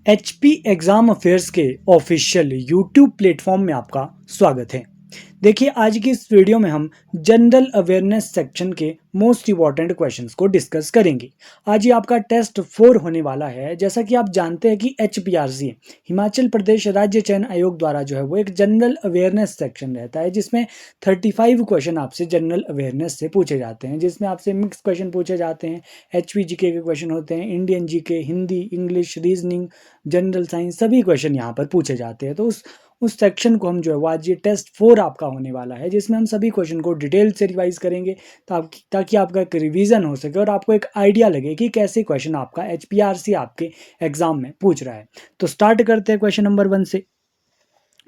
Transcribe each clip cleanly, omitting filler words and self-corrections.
HP exam affairs के official YouTube platform में आपका स्वागत है। देखिए, आज की इस वीडियो में हम जनरल अवेयरनेस सेक्शन के मोस्ट इम्पॉर्टेंट क्वेश्चंस को डिस्कस करेंगे। आज ये आपका टेस्ट 4 होने वाला है। जैसा कि आप जानते हैं कि एचपीआरसी हिमाचल प्रदेश राज्य चयन आयोग द्वारा जो है वो एक जनरल अवेयरनेस सेक्शन रहता है, जिसमें 35 क्वेश्चन आपसे जनरल अवेयरनेस से पूछे जाते हैं, जिसमें आपसे मिक्स क्वेश्चन पूछे जाते हैं। एचपी जीके के क्वेश्चन होते हैं, Indian GK, Hindi, English, reasoning, general science, सभी क्वेश्चन यहाँ पर पूछे जाते हैं। तो उस सेक्शन को हम जो है वो आज ये टेस्ट 4 आपका होने वाला है, जिसमें हम सभी क्वेश्चन को डिटेल से रिवाइज करेंगे ताकि आपका एक रिवीजन हो सके और आपको एक आइडिया लगे कि कैसे क्वेश्चन आपका एचपीआरसी आपके एग्जाम में पूछ रहा है। तो स्टार्ट करते हैं क्वेश्चन नंबर 1 से।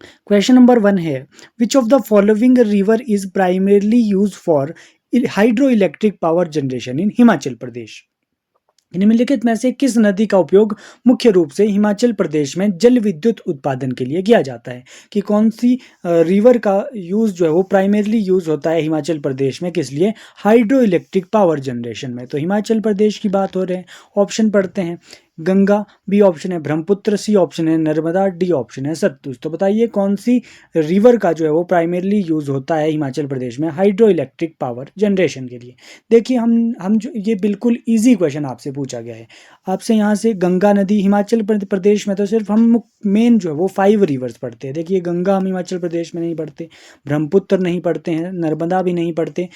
क्वेश्चन नंबर 1 है, which of the following river is primarily use for hydro electric power generation in Himachal Pradesh? निम्नलिखित में से किस नदी का उपयोग मुख्य रूप से हिमाचल प्रदेश में जल विद्युत उत्पादन के लिए किया जाता है? कि कौन सी रिवर का यूज जो है वो प्राइमरली यूज होता है हिमाचल प्रदेश में, किस लिए? हाइड्रो इलेक्ट्रिक पावर जनरेशन में। तो हिमाचल प्रदेश की बात हो रहे हैं। ऑप्शन पढ़ते हैं। गंगा, बी ऑप्शन है ब्रह्मपुत्र, सी ऑप्शन है नर्मदा, डी ऑप्शन है सतलुज। तो बताइए कौन सी रिवर का जो है वो प्राइमरली यूज होता है हिमाचल प्रदेश में हाइड्रो इलेक्ट्रिक पावर जनरेशन के लिए? देखिए, हम जो ये बिल्कुल इजी क्वेश्चन आपसे पूछा गया है। आपसे यहाँ से गंगा नदी, हिमाचल प्रदेश में तो सिर्फ हम मेन जो है वो 5 रिवर्स पढ़ते हैं। देखिए, गंगा हम हिमाचल प्रदेश में नहीं पढ़ते, ब्रह्मपुत्र नहीं पढ़ते हैं, नर्मदा भी नहीं पढ़ते,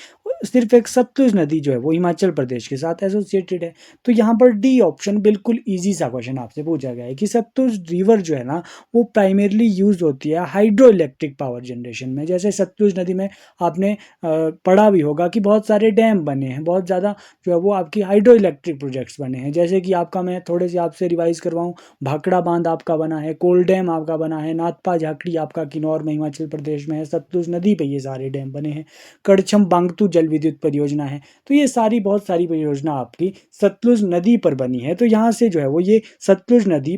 सिर्फ एक सतलुज नदी जो है वो हिमाचल प्रदेश के साथ एसोसिएटेड है। तो यहाँ पर डी ऑप्शन बिल्कुल इजी सा क्वेश्चन आपसे पूछा गया है कि सतलुज रिवर जो है ना वो प्राइमरली यूज होती है हाइड्रो इलेक्ट्रिक पावर जनरेशन में। जैसे सतलुज नदी में आपने पढ़ा भी होगा कि बहुत सारे डैम बने हैं, बहुत ज़्यादा जो है वो आपकी हाइड्रो इलेक्ट्रिक प्रोजेक्ट्स बने हैं। जैसे कि आपका मैं थोड़े से आपसे रिवाइज करवाऊँ, भाखड़ा बांध आपका बना है, कोल डैम आपका बना है, नाथपा झाकड़ी आपका किन्नौर में हिमाचल प्रदेश में है, सतलुज नदी पे ये सारे डैम बने हैं, कड़छम बांगतू जल विद्युत परियोजना है। तो ये बहुत सारी परियोजना आपकी सतलुज नदी पर बनी है। तो यहाँ से जो है वो ये सतलुज नदी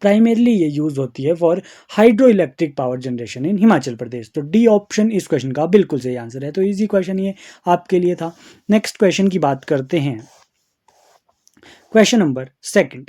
प्राइमरली ये यूज होती है for hydro electric power generation in Himachal Pradesh. तो डी ऑप्शन इस क्वेश्चन का बिल्कुल सही आंसर है। तो इजी क्वेश्चन ये आपके लिए था। नेक्स्ट क्वेश्चन की बात करते हैं। Question number 2,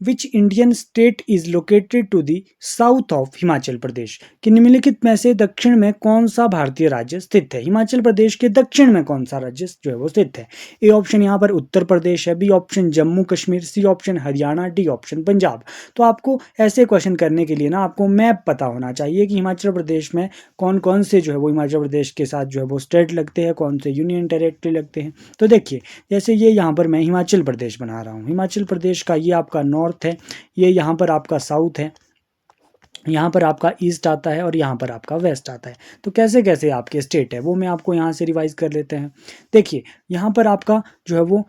which Indian state is located to the south of Himachal Pradesh? कि निम्नलिखित में से दक्षिण में कौन सा भारतीय राज्य स्थित है? हिमाचल प्रदेश के दक्षिण में कौन सा राज्य जो है वो स्थित है? ए ऑप्शन यहाँ पर उत्तर प्रदेश है, B option Jammu Kashmir, C option Haryana, D option Punjab. तो आपको ऐसे क्वेश्चन करने के लिए ना आपको मैप पता होना चाहिए कि हिमाचल प्रदेश में कौन कौन से जो है वो हिमाचल प्रदेश के साथ जो है वो स्टेट लगते हैं, कौन से यूनियन टेरेटरी लगते हैं। तो देखिए, जैसे ये यहाँ पर मैं हिमाचल प्रदेश बना रहा हूँ। हिमाचल प्रदेश का ये आपका नॉर्थ है, ये यहाँ पर आपका साउथ है, यहाँ पर आपका ईस्ट आता है और यहाँ पर आपका वेस्ट आता है। तो कैसे कैसे आपके स्टेट है वो मैं आपको यहाँ से रिवाइज कर लेते हैं। देखिए, यहाँ पर आपका जो है वो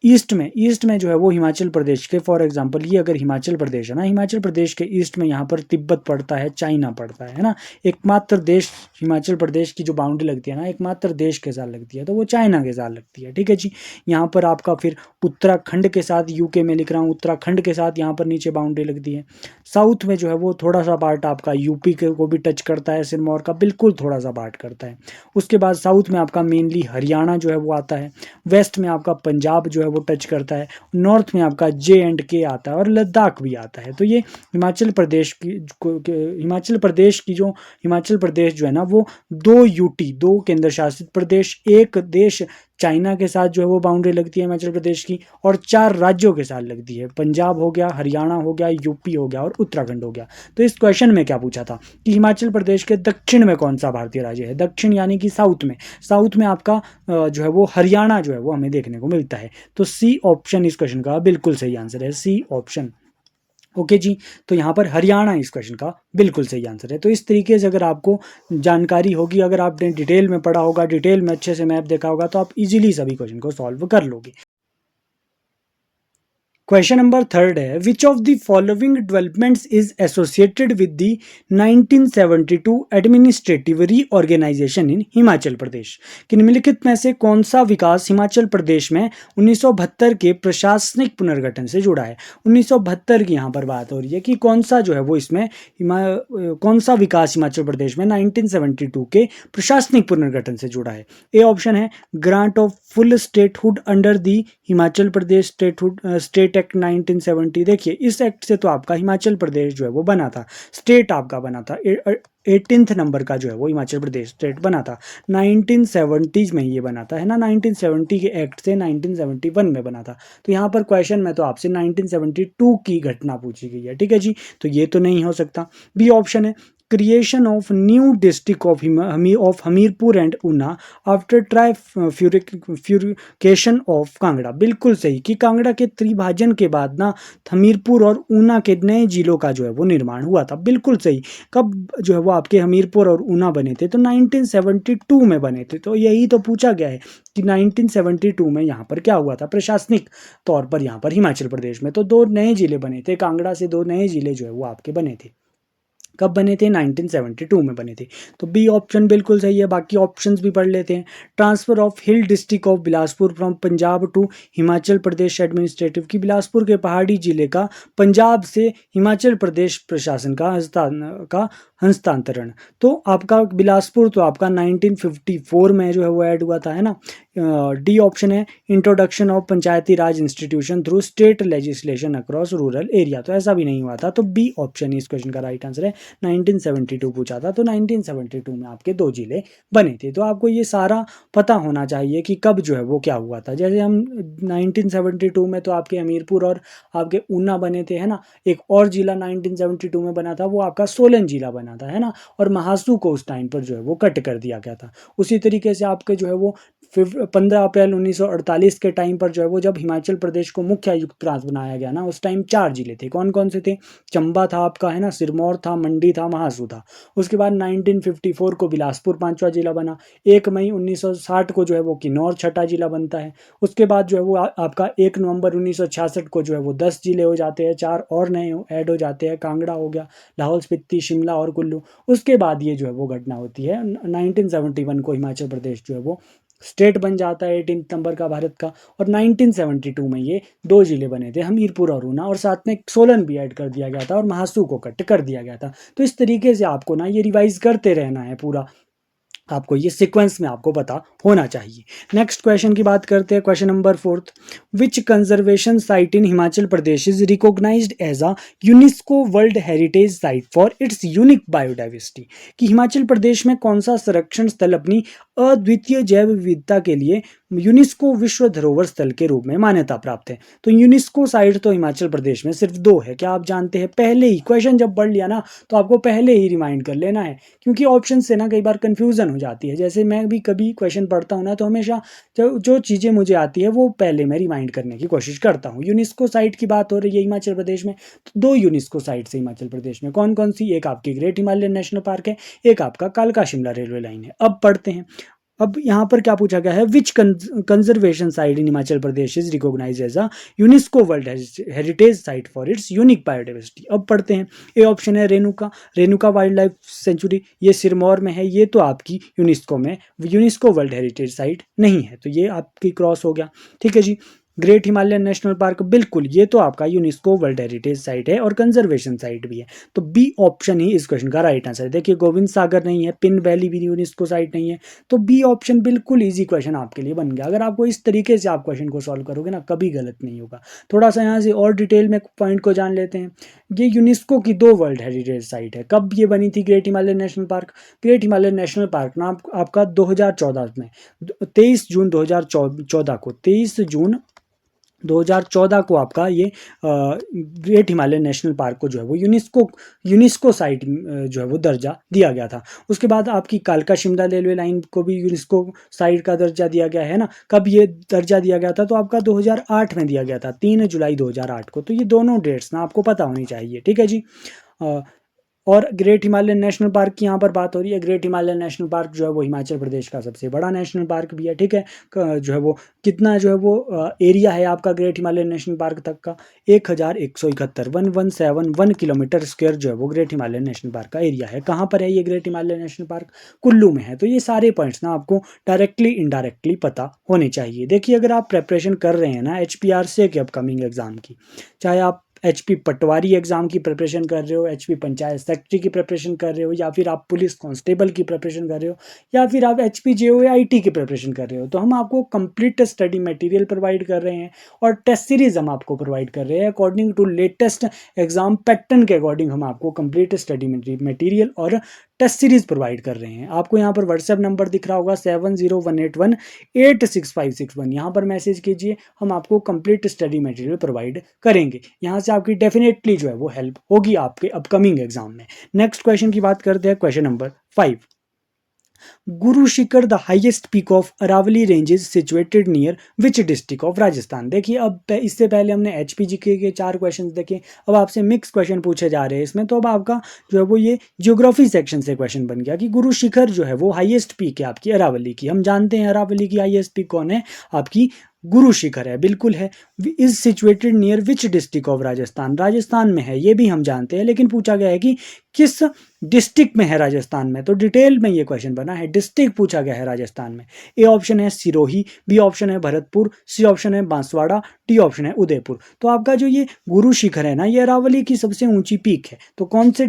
ईस्ट में जो है वो हिमाचल प्रदेश के, फॉर एग्जांपल ये अगर हिमाचल प्रदेश है ना, हिमाचल प्रदेश के ईस्ट में यहाँ पर तिब्बत पड़ता है, चाइना पड़ता है ना। एकमात्र देश हिमाचल प्रदेश की जो बाउंड्री लगती है ना, एकमात्र देश के साथ लगती है, तो वो चाइना के साथ लगती है। ठीक है जी। यहाँ पर आपका फिर उत्तराखंड के साथ, यूके में लिख रहा हूँ, उत्तराखंड के साथ यहाँ पर नीचे बाउंड्री लगती है। साउथ में जो है वो थोड़ा सा पार्ट आपका यूपी के को भी टच करता है, सिरमौर का बिल्कुल थोड़ा सा पार्ट करता है। उसके बाद साउथ में आपका मेनली हरियाणा जो है वो आता है, वेस्ट में आपका पंजाब जो है वो टच करता है, नॉर्थ में आपका J&K आता है और लद्दाख भी आता है। तो ये हिमाचल प्रदेश जो है ना वो 2 यूटी, 2 केंद्र शासित प्रदेश, एक देश चाइना के साथ जो है वो बाउंड्री लगती है हिमाचल प्रदेश की, और 4 राज्यों के साथ लगती है। पंजाब हो गया, हरियाणा हो गया, यूपी हो गया और उत्तराखंड हो गया। तो इस क्वेश्चन में क्या पूछा था कि हिमाचल प्रदेश के दक्षिण में कौन सा भारतीय राज्य है? दक्षिण यानी कि साउथ में आपका जो है वो हरियाणा जो है वो हमें देखने को मिलता है। तो सी ऑप्शन इस क्वेश्चन का बिल्कुल सही आंसर है, सी ऑप्शन। ओके जी। तो यहाँ पर हरियाणा इस क्वेश्चन का बिल्कुल सही आंसर है। तो इस तरीके से अगर आपको जानकारी होगी, अगर आपने डिटेल में पढ़ा होगा, डिटेल में अच्छे से मैप देखा होगा, तो आप इजीली सभी क्वेश्चन को सॉल्व कर लोगे। क्वेश्चन नंबर 3 है, which of the following developments is associated with the 1972 administrative reorganization in Himachal Pradesh? कि निम्नलिखित में से कौन सा विकास हिमाचल प्रदेश में 1972 के प्रशासनिक पुनर्गठन से जुड़ा है? 1972 की यहाँ पर बात हो रही है कि कौन सा जो है वो इसमें कौन सा विकास हिमाचल प्रदेश में 1972 के प्रशासनिक पुनर्गठन से जुड़ा है? ए ऑप्शन है grant of full statehood under the Himachal Pradesh state act 1970, देखिए इस एक्ट से तो आपका हिमाचल प्रदेश जो है वो बना था, स्टेट आपका बना था, 18th नंबर का जो है वो हिमाचल प्रदेश स्टेट बना था। 1970 में ये बना था, है ना, 1970 के एक्ट से 1971 में बना था। तो यहाँ पर क्वेश्चन में तो आपसे 1972 की घटना पूछी गई है, ठीक है जी, तो ये तो नहीं हो सकता। बी ऑप्शन है creation of new district of Hamirpur and Una after trifurcation of Kangra, बिल्कुल सही कि कांगड़ा के त्रिभाजन के बाद ना हमीरपुर और ऊना के नए जिलों का जो है वो निर्माण हुआ था, बिल्कुल सही। कब जो है वो आपके हमीरपुर और ऊना बने थे, तो 1972 में बने थे। तो यही तो पूछा गया है कि 1972 में यहाँ पर क्या हुआ था प्रशासनिक तौर पर, यहाँ पर हिमाचल प्रदेश में तो दो नए जिले बने थे, कांगड़ा से दो नए जिले जो है वो आपके बने थे। कब बने थे? 1972 में बने थे। तो बी ऑप्शन बिल्कुल सही है। बाकी ऑप्शंस भी पढ़ लेते हैं। Transfer of hill district of Bilaspur from Punjab to Himachal Pradesh administrative, की बिलासपुर के पहाड़ी जिले का पंजाब से हिमाचल प्रदेश प्रशासन का हस्तांतरण। तो आपका बिलासपुर तो आपका 1954 में जो है वो ऐड हुआ था, है ना। डी ऑप्शन है introduction of Panchayati Raj institution through state legislation across rural area, तो ऐसा भी नहीं हुआ था। तो बी ऑप्शन इस क्वेश्चन का राइट आंसर है। 1972 पूछा था, तो 1972 में आपके दो जिले बने थे। तो आपको ये सारा पता होना चाहिए कि कब जो है वो क्या हुआ था। जैसे हम 1972 में तो आपके हमीरपुर और आपके ऊना बने थे, है ना। एक और जिला 1972 में बना था, वो आपका सोलन जिला बना था, है ना। और महासू को उस टाइम पर जो है वो कट कर दिया गया था। उसी तरीके से आपके जो है वो 15 अप्रैल 1948 के टाइम पर जो है वो जब हिमाचल प्रदेश को मुख्य आयुक्त प्रांत बनाया गया ना, उस टाइम 4 जिले थे। कौन कौन से थे? चंबा था आपका, है ना, सिरमौर था, मंडी था, महासू था। उसके बाद 1954 को बिलासपुर 5वां जिला बना। 1 मई 1960 को जो है वो किन्नौर 6ठा जिला बनता है। उसके बाद जो है वो आपका 1 नवंबर 1966 को जो है वो 10 जिले हो जाते हैं, 4 और नए ऐड हो जाते हैं। कांगड़ा हो गया, लाहौल स्पीति, शिमला और कुल्लू। उसके बाद ये जो है वो घटना होती है 1971 को हिमाचल प्रदेश जो है वो स्टेट बन जाता है 18 नंबर का भारत का। और 1972 में ये दो जिले बने थे, हमीरपुर और ऊना, और साथ में सोलन भी ऐड कर दिया गया था और महासू को कट कर दिया गया था। तो इस तरीके से आपको ना ये रिवाइज करते रहना है पूरा, आपको ये सीक्वेंस में आपको पता होना चाहिए। नेक्स्ट क्वेश्चन की बात करते हैं, question number 4। Which conservation site in Himachal Pradesh is recognised as a UNESCO world heritage site for its unique biodiversity, कि हिमाचल प्रदेश में कौन सा संरक्षण स्थल अपनी अद्वितीय जैव विविधता के लिए यूनेस्को विश्व धरोहर स्थल के रूप में मान्यता प्राप्त है। तो यूनेस्को साइट तो हिमाचल प्रदेश में सिर्फ 2 है। क्या आप जानते हैं? पहले ही क्वेश्चन जब पढ़ लिया ना तो आपको पहले ही रिमाइंड कर लेना है, क्योंकि ऑप्शन से ना कई बार कंफ्यूजन हो जाती है। जैसे मैं भी कभी क्वेश्चन पढ़ता हूँ ना, तो हमेशा जो चीज़ें मुझे आती है वो पहले मैं रिमाइंड करने की कोशिश करता हूँ। यूनेस्को साइट की बात हो रही है हिमाचल प्रदेश में, तो 2 यूनेस्को साइट्स है हिमाचल प्रदेश में। कौन कौन सी? एक आपकी ग्रेट हिमालयन नेशनल पार्क है, एक आपका कालका शिमला रेलवे लाइन है। अब पढ़ते हैं। अब यहाँ पर क्या पूछा गया है? Which conservation site in Himachal Pradesh is recognize as a UNESCO world heritage site for its unique biodiversity. अब पढ़ते हैं। ए ऑप्शन है रेणुका वाइल्ड लाइफ सेंचुरी, ये सिरमौर में है, ये तो आपकी यूनेस्को वर्ल्ड हेरिटेज साइट नहीं है, तो ये आपकी क्रॉस हो गया। ठीक है जी। ग्रेट हिमालयन नेशनल पार्क, बिल्कुल ये तो आपका यूनेस्को वर्ल्ड हेरिटेज साइट है और कंजर्वेशन साइट भी है। तो बी ऑप्शन ही इस क्वेश्चन का राइट आंसर है। देखिए गोविंद सागर नहीं है, पिन वैली भी यूनेस्को साइट नहीं है, तो बी ऑप्शन बिल्कुल इजी क्वेश्चन आपके लिए बन गया। अगर आपको इस तरीके से आप क्वेश्चन को सॉल्व करोगे ना, कभी गलत नहीं होगा। थोड़ा सा यहाँ से और डिटेल में पॉइंट को जान लेते हैं। ये यूनेस्को की 2 वर्ल्ड हेरिटेज साइट है। कब ये बनी थी great Himalayan national park? Great Himalayan national park ना आपका 2014 में 23 जून 2014 को 23 जून 2014 को आपका ये ग्रेट हिमालयन नेशनल पार्क को जो है वो यूनेस्को साइट जो है वो दर्जा दिया गया था। उसके बाद आपकी कालका शिमला रेलवे लाइन को भी यूनेस्को साइट का दर्जा दिया गया है ना। कब ये दर्जा दिया गया था? तो आपका 2008 में दिया गया था, 3 जुलाई 2008 को। तो ये दोनों डेट्स ना आपको पता होनी चाहिए, ठीक है जी। और ग्रेट हिमालयन नेशनल पार्क की यहाँ पर बात हो रही है। ग्रेट हिमालयन नेशनल पार्क जो है वो हिमाचल प्रदेश का सबसे बड़ा नेशनल पार्क भी है, ठीक है। जो है वो कितना जो है वो एरिया है आपका ग्रेट हिमालयन नेशनल पार्क तक का? 1171 किलोमीटर स्क्वायर जो है वो ग्रेट हिमालयन नेशनल पार्क का एरिया है। कहाँ पर है ये great Himalayan national park? Kullu में है। तो ये सारे पॉइंट्स ना आपको डायरेक्टली इनडायरेक्टली पता होने चाहिए। देखिए अगर आप प्रेपरेशन कर रहे हैं ना HPRC के अपकमिंग एग्जाम की, चाहे आप HP पटवारी एग्जाम की प्रिपरेशन कर रहे हो, HP पंचायत सेक्रेटरी की प्रिपरेशन कर रहे हो, या फिर आप पुलिस कांस्टेबल की प्रिपरेशन कर रहे हो, या फिर आप HP JO या IT की प्रिपरेशन कर रहे हो, तो हम आपको कंप्लीट स्टडी मटेरियल प्रोवाइड कर रहे हैं और टेस्ट सीरीज हम आपको प्रोवाइड कर रहे हैं according to latest exam pattern के अकॉर्डिंग। हम आपको कंप्लीट स्टडी मटेरियल और टेस्ट सीरीज प्रोवाइड कर रहे हैं। आपको यहाँ पर व्हाट्सएप नंबर दिख रहा होगा 7018186561, यहाँ पर मैसेज कीजिए, हम आपको कंप्लीट स्टडी मटेरियल प्रोवाइड करेंगे। यहाँ से आपकी डेफिनेटली जो है वो हेल्प होगी आपके अपकमिंग एग्जाम में। नेक्स्ट क्वेश्चन की बात करते हैं, question number 5। Guru Shikhar the highest peak of Aravalli ranges situated near which district of Rajasthan. देखिए अब इससे पहले हमने HPGK के 4 क्वेश्चन देखे, अब आपसे मिक्स क्वेश्चन पूछे जा रहे हैं इसमें। तो अब आपका जो है वो ये ज्योग्राफी सेक्शन से क्वेश्चन बन गया कि गुरु शिखर जो है वो हाईएस्ट पीक है आपकी अरावली की। हम जानते हैं अरावली की हाईएस्ट पीक कौन है, आपकी गुरु शिखर है, बिल्कुल है। Is situated near which district of Rajasthan, Rajasthan में है, ये भी हम जानते हैं, लेकिन पूछा गया है कि किस डिस्ट्रिक्ट में है राजस्थान में। तो डिटेल में ये क्वेश्चन बना है, डिस्ट्रिक्ट पूछा गया है राजस्थान में। ए ऑप्शन है सिरोही, बी ऑप्शन है भरतपुर, सी ऑप्शन है बांसवाड़ा, डी ऑप्शन है उदयपुर। तो आपका जो ये गुरु शिखर है ना, ये अरावली की सबसे ऊंची पीक है। तो कौन से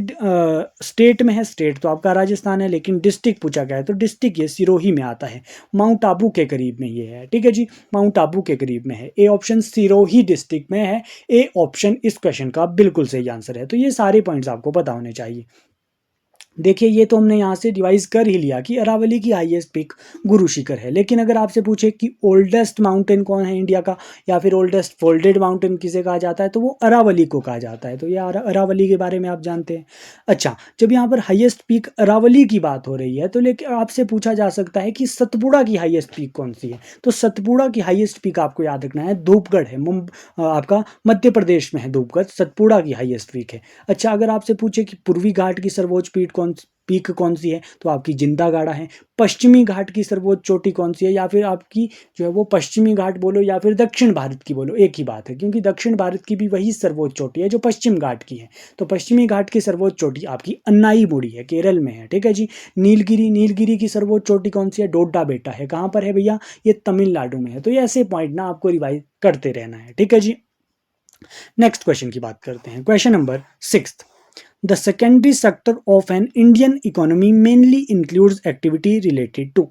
स्टेट में है, स्टेट तो आपका राजस्थान है, लेकिन डिस्ट्रिक्ट पूछा गया है तो डिस्ट्रिक्ट ये सिरोही में आता है, माउंट आबू के करीब में ये है। ठीक है जी, माउंट आबू के करीब में है। ए ऑप्शन सिरोही डिस्ट्रिक्ट में है, ए ऑप्शन इस क्वेश्चन का बिल्कुल सही आंसर है। तो ये सारे पॉइंट्स आपको पता होने चाहिए। देखिए ये तो हमने यहाँ से रिवाइज कर ही लिया कि अरावली की हाईएस्ट पीक गुरु शिखर है, लेकिन अगर आपसे पूछे कि ओल्डेस्ट माउंटेन कौन है इंडिया का, या फिर ओल्डेस्ट फोल्डेड माउंटेन किसे कहा जाता है, तो वो अरावली को कहा जाता है। तो ये अरावली के बारे में आप जानते हैं। अच्छा, जब यहाँ पर हाईएस्ट पीक अरावली की बात हो रही है तो लेकिन आपसे पूछा जा सकता है कि सतपुड़ा की हाईएस्ट पीक कौन सी है। तो सतपुड़ा की हाईएस्ट पीक आपको याद रखना है धूपगढ़ है, आपका मध्य प्रदेश में है धूपगढ़, सतपुड़ा की हाईएस्ट पीक है। अच्छा, अगर आपसे पूछे कि पूर्वी घाट की सर्वोच्च पीक कौन सी है, तो आपकी जिंदा गाड़ा है। पश्चिमी घाट की सर्वोच्च चोटी कौन सी है, या फिर आपकी जो है वो पश्चिमी घाट बोलो या फिर दक्षिण भारत की बोलो, एक ही बात है, क्योंकि दक्षिण भारत की भी वही सर्वोच्च चोटी है जो पश्चिम घाट की है। तो पश्चिमी घाट की सर्वोच्च चोटी आपकी अन्नाई मुड़ी है, केरल में है। ठीक है जी। नीलगिरी की सर्वोच्च चोटी कौन सी है, डोडा बेटा है। कहाँ पर है भैया, ये तमिलनाडु में है। तो ये ऐसे पॉइंट ना आपको रिवाइज करते रहना है। ठीक है जी। नेक्स्ट क्वेश्चन की बात करते हैं, question number 6। The secondary sector of an Indian economy mainly includes activity related to।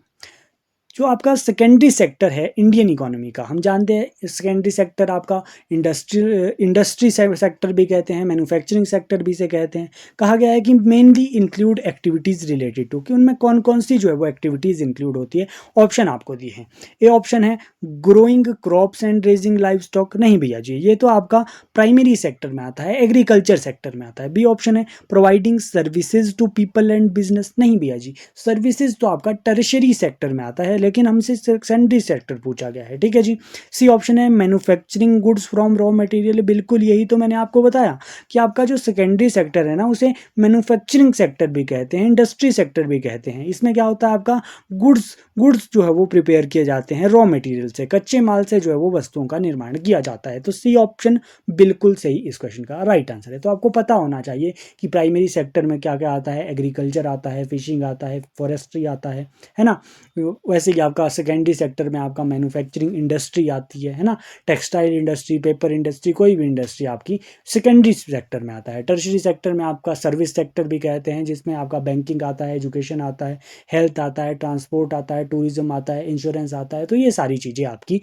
जो आपका सेकेंडरी सेक्टर है इंडियन इकोनॉमी का, हम जानते हैं सेकेंडरी सेक्टर आपका इंडस्ट्री सेक्टर भी कहते हैं, मैन्युफैक्चरिंग सेक्टर भी से कहते हैं। कहा गया है कि mainly include activities related to, कि उनमें कौन कौन सी जो है वो एक्टिविटीज़ इंक्लूड होती है। ऑप्शन आपको दिए हैं, ए ऑप्शन है growing crops and raising live stock, नहीं भैया जी, ये तो आपका प्राइमरी सेक्टर में आता है, एग्रीकल्चर सेक्टर में आता है। बी ऑप्शन है providing services to people and business, नहीं भैया जी, सर्विसेज तो आपका टर्शरी सेक्टर में आता है, लेकिन हमसे सेकेंडरी सेक्टर पूछा गया है। ठीक है जी। सी ऑप्शन है manufacturing goods from raw material, बिल्कुल यही तो मैंने आपको बताया कि आपका जो सेकेंडरी सेक्टर है ना, उसे मैन्युफैक्चरिंग सेक्टर भी कहते हैं, इंडस्ट्री सेक्टर भी कहते हैं। इसमें क्या होता है, आपका गुड्स जो है वो प्रिपेयर किए जाते हैं रॉ मटेरियल से, कच्चे माल से जो है वो वस्तुओं का निर्माण किया जाता है। तो सी ऑप्शन बिल्कुल सही इस क्वेश्चन का राइट आंसर है। तो आपको पता होना चाहिए कि प्राइमरी सेक्टर में क्या क्या आता है, एग्रीकल्चर आता है, फिशिंग आता है, फॉरेस्ट्री आता है ना। वैसे ही आपका सेकेंडरी सेक्टर में आपका मैन्युफैक्चरिंग इंडस्ट्री आती है ना, टेक्सटाइल इंडस्ट्री, पेपर इंडस्ट्री, कोई भी इंडस्ट्री आपकी सेकेंडरी सेक्टर में आता है। टर्शरी सेक्टर में आपका सर्विस सेक्टर भी कहते हैं, जिसमें आपका बैंकिंग आता है, एजुकेशन आता है, हेल्थ आता है, ट्रांसपोर्ट आता है, टूरिज्म आता है, इंश्योरेंस आता है। तो ये सारी चीज़ें आपकी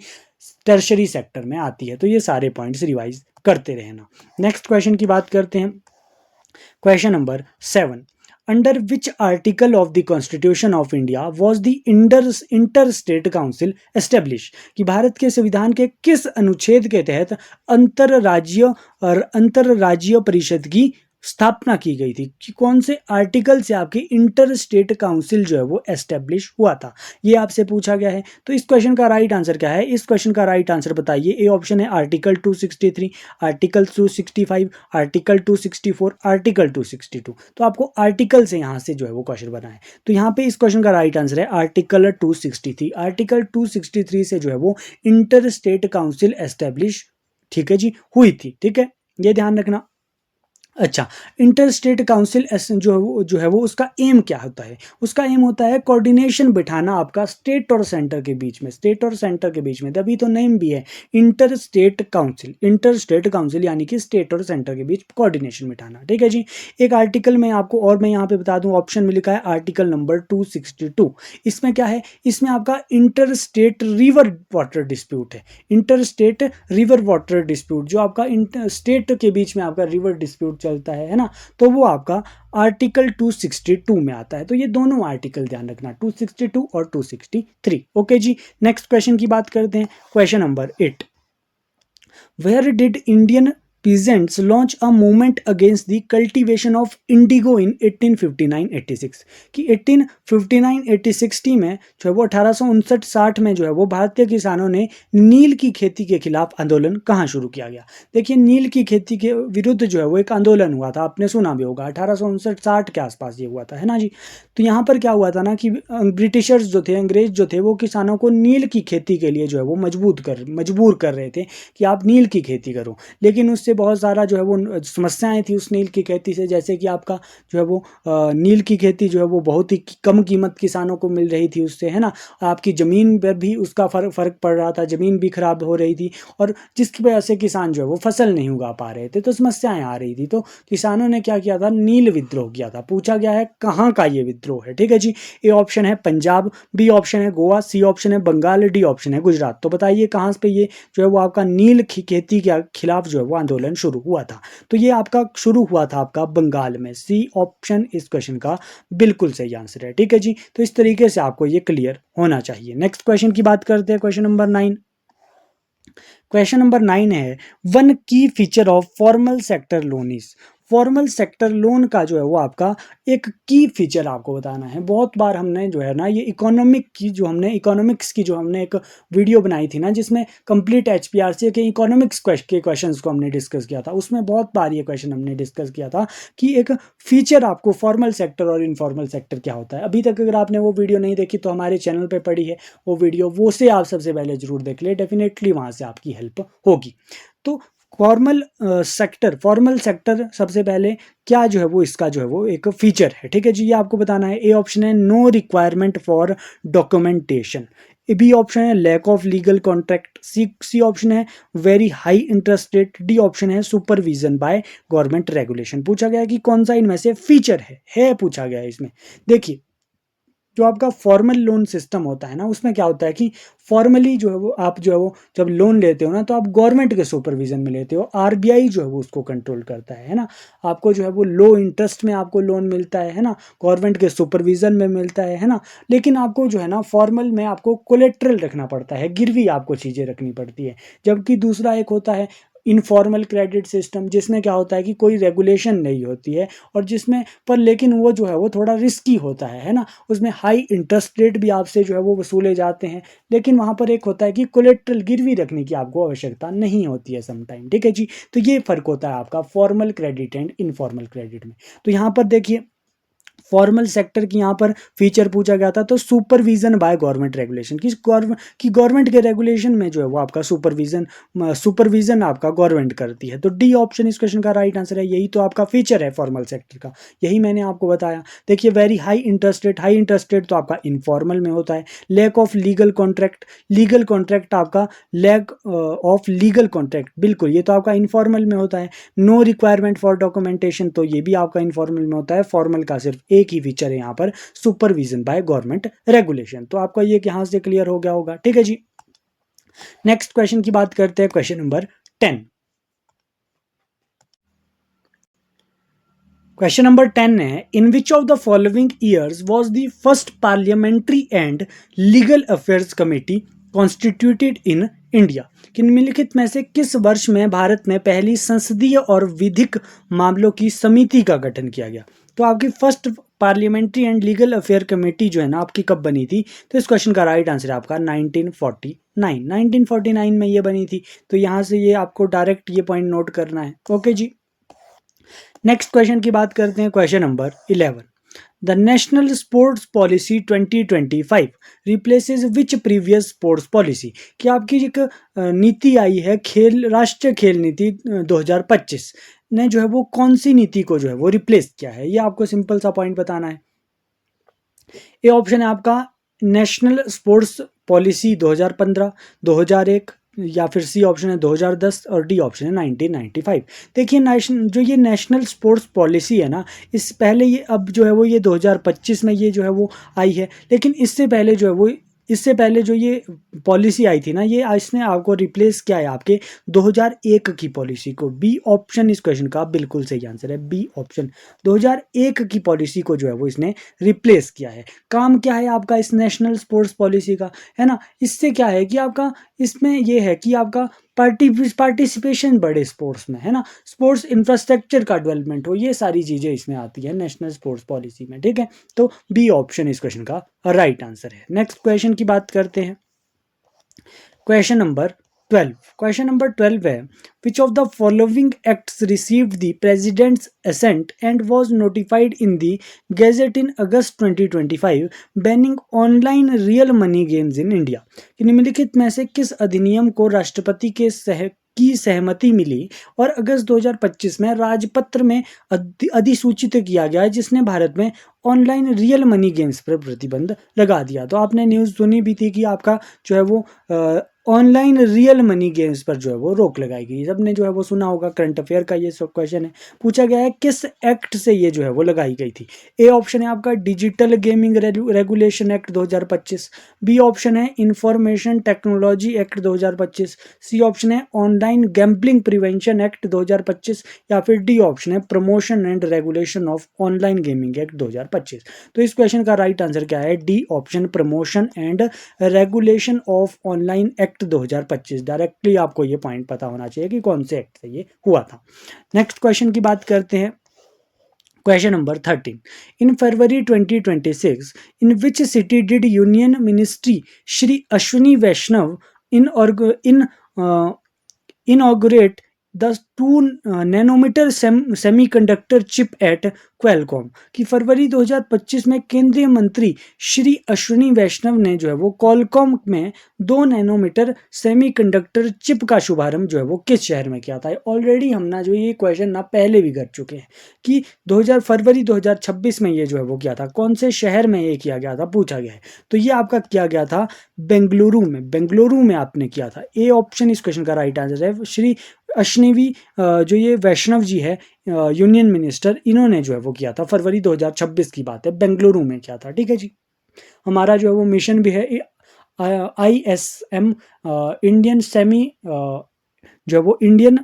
टर्शरी सेक्टर में आती है। तो ये सारे पॉइंट्स रिवाइज करते रहना। नेक्स्ट क्वेश्चन की बात करते हैं, question number 7। Under which article of the constitution of India was the inter state council establish, कि भारत के संविधान के किस अनुच्छेद के तहत अंतरराज्यीय परिषद की स्थापना की गई थी, कि कौन से आर्टिकल से आपकी इंटर स्टेट काउंसिल जो है वो एस्टेब्लिश हुआ था, ये आपसे पूछा गया है। तो इस क्वेश्चन का राइट आंसर क्या है, इस क्वेश्चन का राइट आंसर बताइए। ए ऑप्शन है आर्टिकल 263, आर्टिकल 265, आर्टिकल 264, आर्टिकल 262। तो आपको आर्टिकल से यहाँ से जो है वो क्वेश्चन बना है। तो यहाँ पे इस क्वेश्चन का राइट आंसर है आर्टिकल 263। आर्टिकल 263 से जो है वो इंटर स्टेट काउंसिल एस्टेब्लिश, ठीक है जी, हुई थी। ठीक है, ये ध्यान रखना। अच्छा, इंटर स्टेट काउंसिल जो है वो उसका एम क्या होता है? उसका एम होता है कोऑर्डिनेशन बिठाना आपका स्टेट और सेंटर के बीच में, स्टेट और सेंटर के बीच में, तभी तो नेम भी है इंटर स्टेट काउंसिल यानी कि स्टेट और सेंटर के बीच कोऑर्डिनेशन बिठाना। ठीक है जी। एक आर्टिकल में आपको और मैं यहाँ पे बता दूं, ऑप्शन में लिखा है आर्टिकल नंबर 262। इसमें क्या है? इसमें आपका inter state river water dispute है। Inter state river water dispute जो आपका स्टेट के बीच में आपका रिवर डिस्प्यूट चलता है ना, तो वो आपका आर्टिकल 262 में आता है। तो ये दोनों आर्टिकल ध्यान रखना, 262 और 263। ओके जी। नेक्स्ट क्वेश्चन की बात करते हैं, question number 8। Where did Indian peasants launch a movement against the cultivation of indigo in 1859-86 कि 1859-86 में जो है वो 1859-60 में जो है वो भारतीय किसानों ने नील की खेती के खिलाफ आंदोलन कहाँ शुरू किया गया? देखिए, नील की खेती के विरुद्ध जो है वो एक आंदोलन हुआ था, आपने सुना भी होगा, 1859-60 के आसपास ये हुआ था, है ना जी। तो यहाँ पर क्या हुआ था ना कि ब्रिटिशर्स जो थे, अंग्रेज जो थे, वो किसानों को नील की खेती के लिए जो है वो मजबूर कर रहे थे कि आप नील की खेती करो। लेकिन उससे बहुत सारा जो है वो समस्याएं थी उस नील की खेती से, जैसे कि आपका जो है वो नील की खेती जो है वो बहुत ही कम कीमत किसानों को मिल रही थी उससे, है ना। आपकी ज़मीन पर भी उसका फर्क पड़ रहा था, ज़मीन भी खराब हो रही थी, और जिसकी वजह से किसान जो है वो फसल नहीं उगा पा रहे थे, तो समस्याएं आ रही थी। तो किसानों ने क्या किया था? नील विद्रोह किया था। पूछा गया है कहाँ का ये विद्रोह है। ठीक है जी। ए ऑप्शन है पंजाब, बी ऑप्शन है गोवा, सी ऑप्शन है बंगाल, डी ऑप्शन है गुजरात। तो बताइए कहाँ पे ये जो है वो आपका नील की खेती के खिलाफ जो है वो आंदोलन शुरू हुआ था? तो ये आपका शुरू हुआ था आपका बंगाल में। सी ऑप्शन इस क्वेश्चन का बिल्कुल सही आंसर है। ठीक है जी। तो इस तरीके से आपको ये क्लियर होना चाहिए। नेक्स्ट क्वेश्चन की बात करते हैं, क्वेश्चन नंबर 9। क्वेश्चन नंबर 9 है, वन की feature of formal sector loan is. Formal sector loan का जो है वो आपका एक की फीचर आपको बताना है। बहुत बार हमने जो है ना ये इकोनॉमिक्स की जो हमने एक वीडियो बनाई थी ना, जिसमें कंप्लीट एचपीआरसी के इकोनॉमिक्स के क्वेश्चंस को हमने डिस्कस किया था, उसमें बहुत बार ये क्वेश्चन हमने डिस्कस किया था कि एक फीचर आपको फॉर्मल सेक्टर और इनफॉर्मल सेक्टर क्या होता है। अभी तक अगर आपने वो वीडियो नहीं देखी तो हमारे चैनल पर पड़ी है वो वीडियो, वो से आप सबसे पहले जरूर देख ले, डेफिनेटली वहाँ से आपकी हेल्प होगी। तो फॉर्मल सेक्टर सबसे पहले क्या जो है वो इसका जो है वो एक फीचर है। ठीक है जी। ये आपको बताना है। ए ऑप्शन है no requirement for documentation, B option है lack of legal contract, C option है very high interest rate, D option है सुपरविजन बाय गवर्नमेंट रेगुलेशन। पूछा गया है कि कौन सा इनमें से फीचर है पूछा गया है इसमें। देखिए, जो आपका फॉर्मल लोन सिस्टम होता है ना, उसमें क्या होता है कि फॉर्मली जो है वो आप जो है वो जब लोन लेते हो ना, तो आप गवर्नमेंट के सुपरविजन में लेते हो। आरबीआई जो है वो उसको कंट्रोल करता है ना। आपको जो है वो लो इंटरेस्ट में आपको लोन मिलता है ना, गवर्नमेंट के सुपरविजन में मिलता है ना। लेकिन आपको जो है ना फॉर्मल में आपको कोलेट्रल रखना पड़ता है, गिरवी आपको चीज़ें रखनी पड़ती है। जबकि दूसरा एक होता है इनफॉर्मल क्रेडिट सिस्टम, जिसमें क्या होता है कि कोई रेगुलेशन नहीं होती है, और जिसमें पर लेकिन वो जो है वो थोड़ा रिस्की होता है ना। उसमें हाई इंटरेस्ट रेट भी आपसे जो है वो वसूले जाते हैं, लेकिन वहाँ पर एक होता है कि कोलेट्रल गिरवी रखने की आपको आवश्यकता नहीं होती है समटाइम। ठीक है जी। तो ये फर्क होता है आपका formal credit and informal credit में। तो यहाँ पर देखिए, फॉर्मल सेक्टर की यहाँ पर फीचर पूछा गया था, तो सुपरविजन बाय गवर्नमेंट रेगुलेशन की गवर्नमेंट के रेगुलेशन में जो है वो आपका सुपरविजन आपका गवर्नमेंट करती है। तो डी ऑप्शन इस क्वेश्चन का राइट आंसर है। यही तो आपका फीचर है फॉर्मल सेक्टर का, यही मैंने आपको बताया। देखिए, वेरी हाई इंटरेस्ट रेट तो आपका इनफॉर्मल में होता है। लैक ऑफ लीगल कॉन्ट्रैक्ट आपका लैक ऑफ लीगल कॉन्ट्रैक्ट, बिल्कुल ये तो आपका इनफॉर्मल में होता है। नो रिक्वायरमेंट फॉर डॉक्यूमेंटेशन, तो ये भी आपका इनफॉर्मल में होता है। फॉर्मल का सिर्फ एक ही फीचर है यहाँ पर, सुपरविजन बाय गवर्नमेंट रेगुलेशन। तो आपका ये यहाँ से क्लियर हो गया होगा। ठीक है जी। नेक्स्ट क्वेश्चन की बात करते हैं, क्वेश्चन नंबर 10। क्वेश्चन नंबर 10 है, in which of the following years was the first parliamentary and legal affairs committee constituted in India. कि निम्नलिखित में से किस वर्ष में भारत में पहली संसदीय और विधिक मामलों की समिति का गठन किया गया? तो आपकी first parliamentary and legal affair committee जो है ना आपकी कब बनी थी? तो इस क्वेश्चन का राइट आंसर है आपका 1949 में ये बनी थी। तो यहाँ से ये आपको डायरेक्ट ये पॉइंट नोट करना है। ओके जी। नेक्स्ट क्वेश्चन की बात करते हैं, question number 11। The national sports policy 2025 replaces which previous sports policy, कि आपकी एक नीति आई है राष्ट्रीय खेल नीति 2025 ने जो है वो कौन सी नीति को जो है वो रिप्लेस किया है, ये आपको सिंपल सा पॉइंट बताना है। ए ऑप्शन है आपका नेशनल स्पोर्ट्स पॉलिसी 2015, 2001, या फिर सी ऑप्शन है 2010 और डी ऑप्शन है 1995। देखिए जो ये नेशनल स्पोर्ट्स पॉलिसी है ना, इस पहले ये अब जो है वो ये 2025 में ये जो है वो आई है, लेकिन इससे पहले जो ये पॉलिसी आई थी ना, ये इसने आपको रिप्लेस किया है आपके 2001 की पॉलिसी को। बी ऑप्शन इस क्वेश्चन का बिल्कुल सही आंसर है, बी ऑप्शन 2001 की पॉलिसी को जो है वो इसने रिप्लेस किया है। काम क्या है आपका इस नेशनल स्पोर्ट्स पॉलिसी का, है ना, इससे क्या है कि आपका इसमें ये है कि आपका पार्टिसिपेशन बढ़े स्पोर्ट्स में, है ना, स्पोर्ट्स इंफ्रास्ट्रक्चर का डेवलपमेंट हो, ये सारी चीज़ें इसमें आती है नेशनल स्पोर्ट्स पॉलिसी में, ठीक है। तो बी ऑप्शन इस क्वेश्चन का राइट आंसर है। नेक्स्ट क्वेश्चन की बात करते हैं, क्वेश्चन नंबर 12। क्वेश्चन नंबर 12 है, which of the following acts received the president's assent and was notified in the gazette in August 2025 banning online real money games in India, कि निम्नलिखित में से किस अधिनियम को राष्ट्रपति के की सहमति मिली और अगस्त 2025 में राजपत्र में अधिसूचित किया गया है, जिसने भारत में ऑनलाइन रियल मनी गेम्स पर प्रतिबंध लगा दिया। तो आपने न्यूज़ सुनी भी थी कि आपका जो है वो ऑनलाइन रियल मनी गेम्स पर जो है वो रोक लगाई गई, सबने जो है वो सुना होगा, करंट अफेयर का ये सब क्वेश्चन है। पूछा गया है किस एक्ट से ये जो है वो लगाई गई थी। ए ऑप्शन है आपका digital gaming regulation act 2025, B option है information technology act 2025, C option है ऑनलाइन गैम्बलिंग प्रिवेंशन एक्ट 2025, या फिर डी ऑप्शन है promotion and regulation of online gaming act 2025। तो इस क्वेश्चन का राइट आंसर क्या है, D option promotion and regulation of online act 2025। Directly आपको ये पॉइंट पता होना चाहिए कि कौन से एक्ट से ये हुआ था। नेक्स्ट क्वेश्चन की बात करते हैं, question number 13। In February 2026 in which city did union ministry Shri Ashwini Vaishnaw inaugurate the 2 nanometre semiconductor chip at Qualcomm, कि फरवरी 2025 में केंद्रीय मंत्री श्री अश्विनी वैष्णव ने जो है वो क्वालकॉम में 2 नैनोमीटर सेमीकंडक्टर चिप का शुभारंभ जो है वो किस शहर में किया था। ऑलरेडी हम ना जो ये क्वेश्चन ना पहले भी कर चुके हैं कि फरवरी 2026 में ये जो है वो किया था, कौन से शहर में ये किया गया था पूछा गया है। तो ये आपका किया गया था बेंगलुरु में आपने किया था। ए ऑप्शन इस क्वेश्चन का राइट आंसर है। श्री अश्विनी जो ये वैष्णव जी है यूनियन मिनिस्टर, इन्होंने जो है वो किया था फरवरी 2026 की बात है, बेंगलुरु में किया था, ठीक है जी। हमारा जो है वो मिशन भी है ISM इंडियन जो है वो इंडियन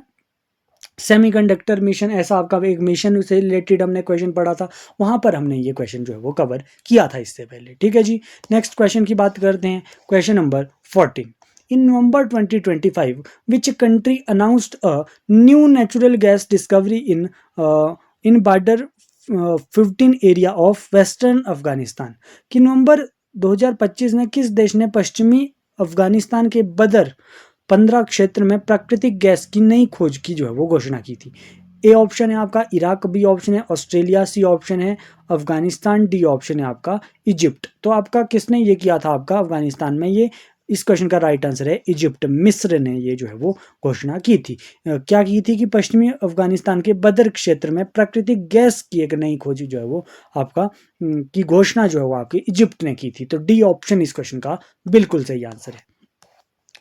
सेमीकंडक्टर मिशन, ऐसा आपका एक मिशन से रिलेटेड हमने क्वेश्चन पढ़ा था, वहां पर हमने ये क्वेश्चन जो है वो कवर किया था इससे पहले, ठीक है जी। नेक्स्ट क्वेश्चन की बात करते हैं, question number 14। In November 2025, which country announced a new natural gas discovery in border 15 area of Western Afghanistan? कि नवंबर 2025 में किस देश ने पश्चिमी अफगानिस्तान के बदर 15 क्षेत्र में प्राकृतिक गैस की नई खोज की जो है वो घोषणा की थी। ए ऑप्शन है आपका इराक, बी ऑप्शन है ऑस्ट्रेलिया, सी ऑप्शन है अफगानिस्तान, डी ऑप्शन है आपका इजिप्ट। तो आपका किसने ये किया था आपका अफगानिस्तान में, ये इस क्वेश्चन का राइट आंसर है इजिप्ट, मिस्र ने ये जो है वो घोषणा की थी। क्या की थी कि पश्चिमी अफगानिस्तान के बदर क्षेत्र में प्राकृतिक गैस की एक नई खोज जो है वो आपका की घोषणा जो है वो आपकी इजिप्ट ने की थी। तो डी ऑप्शन इस क्वेश्चन का बिल्कुल सही आंसर है।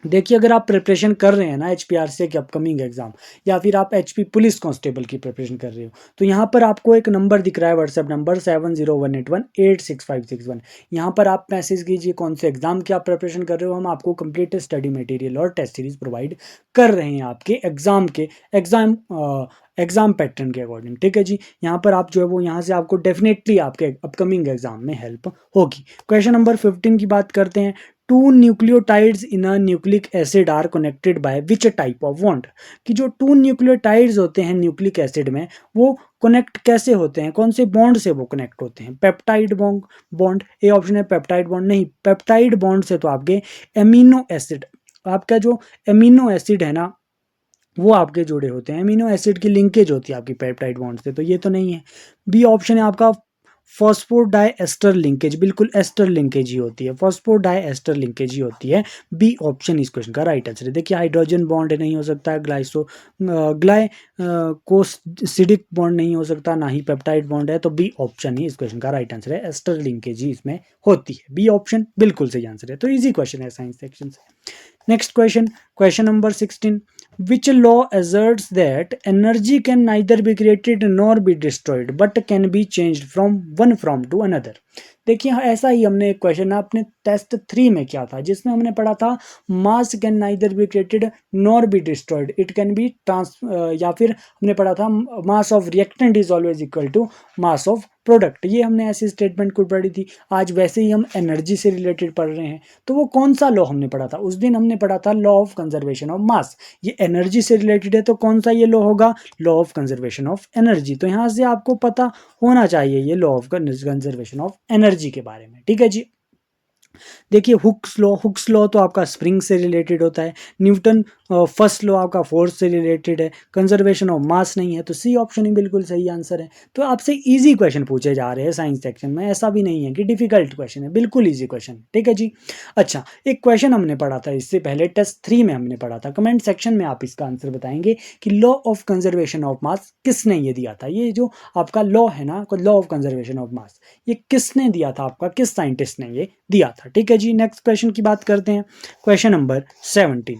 देखिए अगर आप प्रिपरेशन कर रहे हैं ना HPRC के अपकमिंग एग्जाम, या फिर आप HP पुलिस कांस्टेबल की प्रिपरेशन कर रहे हो, तो यहाँ पर आपको एक नंबर दिख रहा है व्हाट्सएप नंबर 7018186561। यहाँ पर आप मैसेज कीजिए कौन से एग्जाम की आप प्रिपरेशन कर रहे हो, हम आपको कंप्लीट स्टडी मटेरियल और टेस्ट सीरीज प्रोवाइड कर रहे हैं आपके एग्जाम पैटर्न के अकॉर्डिंग, ठीक है जी। यहाँ पर आप जो है वो यहाँ से आपको डेफिनेटली आपके अपकमिंग एग्जाम में हेल्प होगी। क्वेश्चन नंबर 15 की बात करते हैं। 2 nucleotides in a nucleic acid are connected by which type of bond, कि जो 2 न्यूक्लियोटाइड्स होते हैं न्यूक्लिक एसिड में वो कनेक्ट कैसे होते हैं, कौन से बॉन्ड से वो कनेक्ट होते हैं, पेप्टाइड बॉन्ड। ए ऑप्शन है पेप्टाइड बॉन्ड, नहीं, पेप्टाइड बॉन्ड से तो आपके एमिनो एसिड, आपका जो एमिनो एसिड है ना वो आपके जुड़े होते हैं, एमिनो एसिड की लिंकेज होती है आपकी पेप्टाइड बॉन्ड से, तो ये तो नहीं है। बी ऑप्शन है आपका फॉस्फोडाइएस्टर लिंकेज, बिल्कुल एस्टर लिंकेज ही होती है, फॉस्फोडाइएस्टर लिंकेज ही होती है। बी ऑप्शन इस क्वेश्चन का राइट आंसर है। देखिए हाइड्रोजन बॉन्ड नहीं हो सकता, ग्लाइकोसिडिक बॉन्ड नहीं हो सकता, ना ही पेप्टाइड बॉन्ड है, तो बी ऑप्शन ही इस क्वेश्चन का राइट आंसर है, एस्टर लिंकेज ही इसमें होती है। बी ऑप्शन बिल्कुल सही आंसर है। तो इजी क्वेश्चन है साइंस सेक्शन से। Next question, question number 16, which law asserts that energy can neither be created nor be destroyed but can be changed from one form to another। देखिए ऐसा ही हमने एक क्वेश्चन अपने test 3 में किया था, जिसमें हमने पढ़ा था mass can neither be created nor be destroyed, it can be या फिर हमने पढ़ा था mass of reactant is always equal to mass of product. ये हमने ऐसी स्टेटमेंट को पढ़ी थी। आज वैसे ही हम एनर्जी से रिलेटेड पढ़ रहे हैं, तो वो कौन सा लॉ हमने पढ़ा था? उस दिन हमने पढ़ा था law of conservation of mass. ये एनर्जी से रिलेटेड है, तो कौन सा ये लॉ होगा? Law of conservation of energy. तो यहाँ से आपको पता होना चाहिए ये law of conservation of energy के बारे में। ठीक है जी। देखिए हुक्स लॉ तो आपका स्प्रिंग से रिलेटेड होता है। न्यूटन फर्स्ट लॉ आपका फोर्स से रिलेटेड है। कंजर्वेशन ऑफ मास नहीं है, तो सी ऑप्शन ही बिल्कुल सही आंसर है। तो आपसे इजी क्वेश्चन पूछे जा रहे हैं साइंस सेक्शन में, ऐसा भी नहीं है कि डिफिकल्ट क्वेश्चन है, बिल्कुल इजी क्वेश्चन। ठीक है जी। अच्छा, एक क्वेश्चन हमने पढ़ा था इससे पहले, टेस्ट 3 में हमने पढ़ा था। कमेंट सेक्शन में आप इसका आंसर बताएंगे कि law of conservation of mass किसने ये दिया था। ये जो आपका लॉ है ना, law of conservation of mass, ये किसने दिया था आपका, किस साइंटिस्ट ने ये दिया था। ठीक है जी। नेक्स्ट क्वेश्चन की बात करते हैं, question number 17,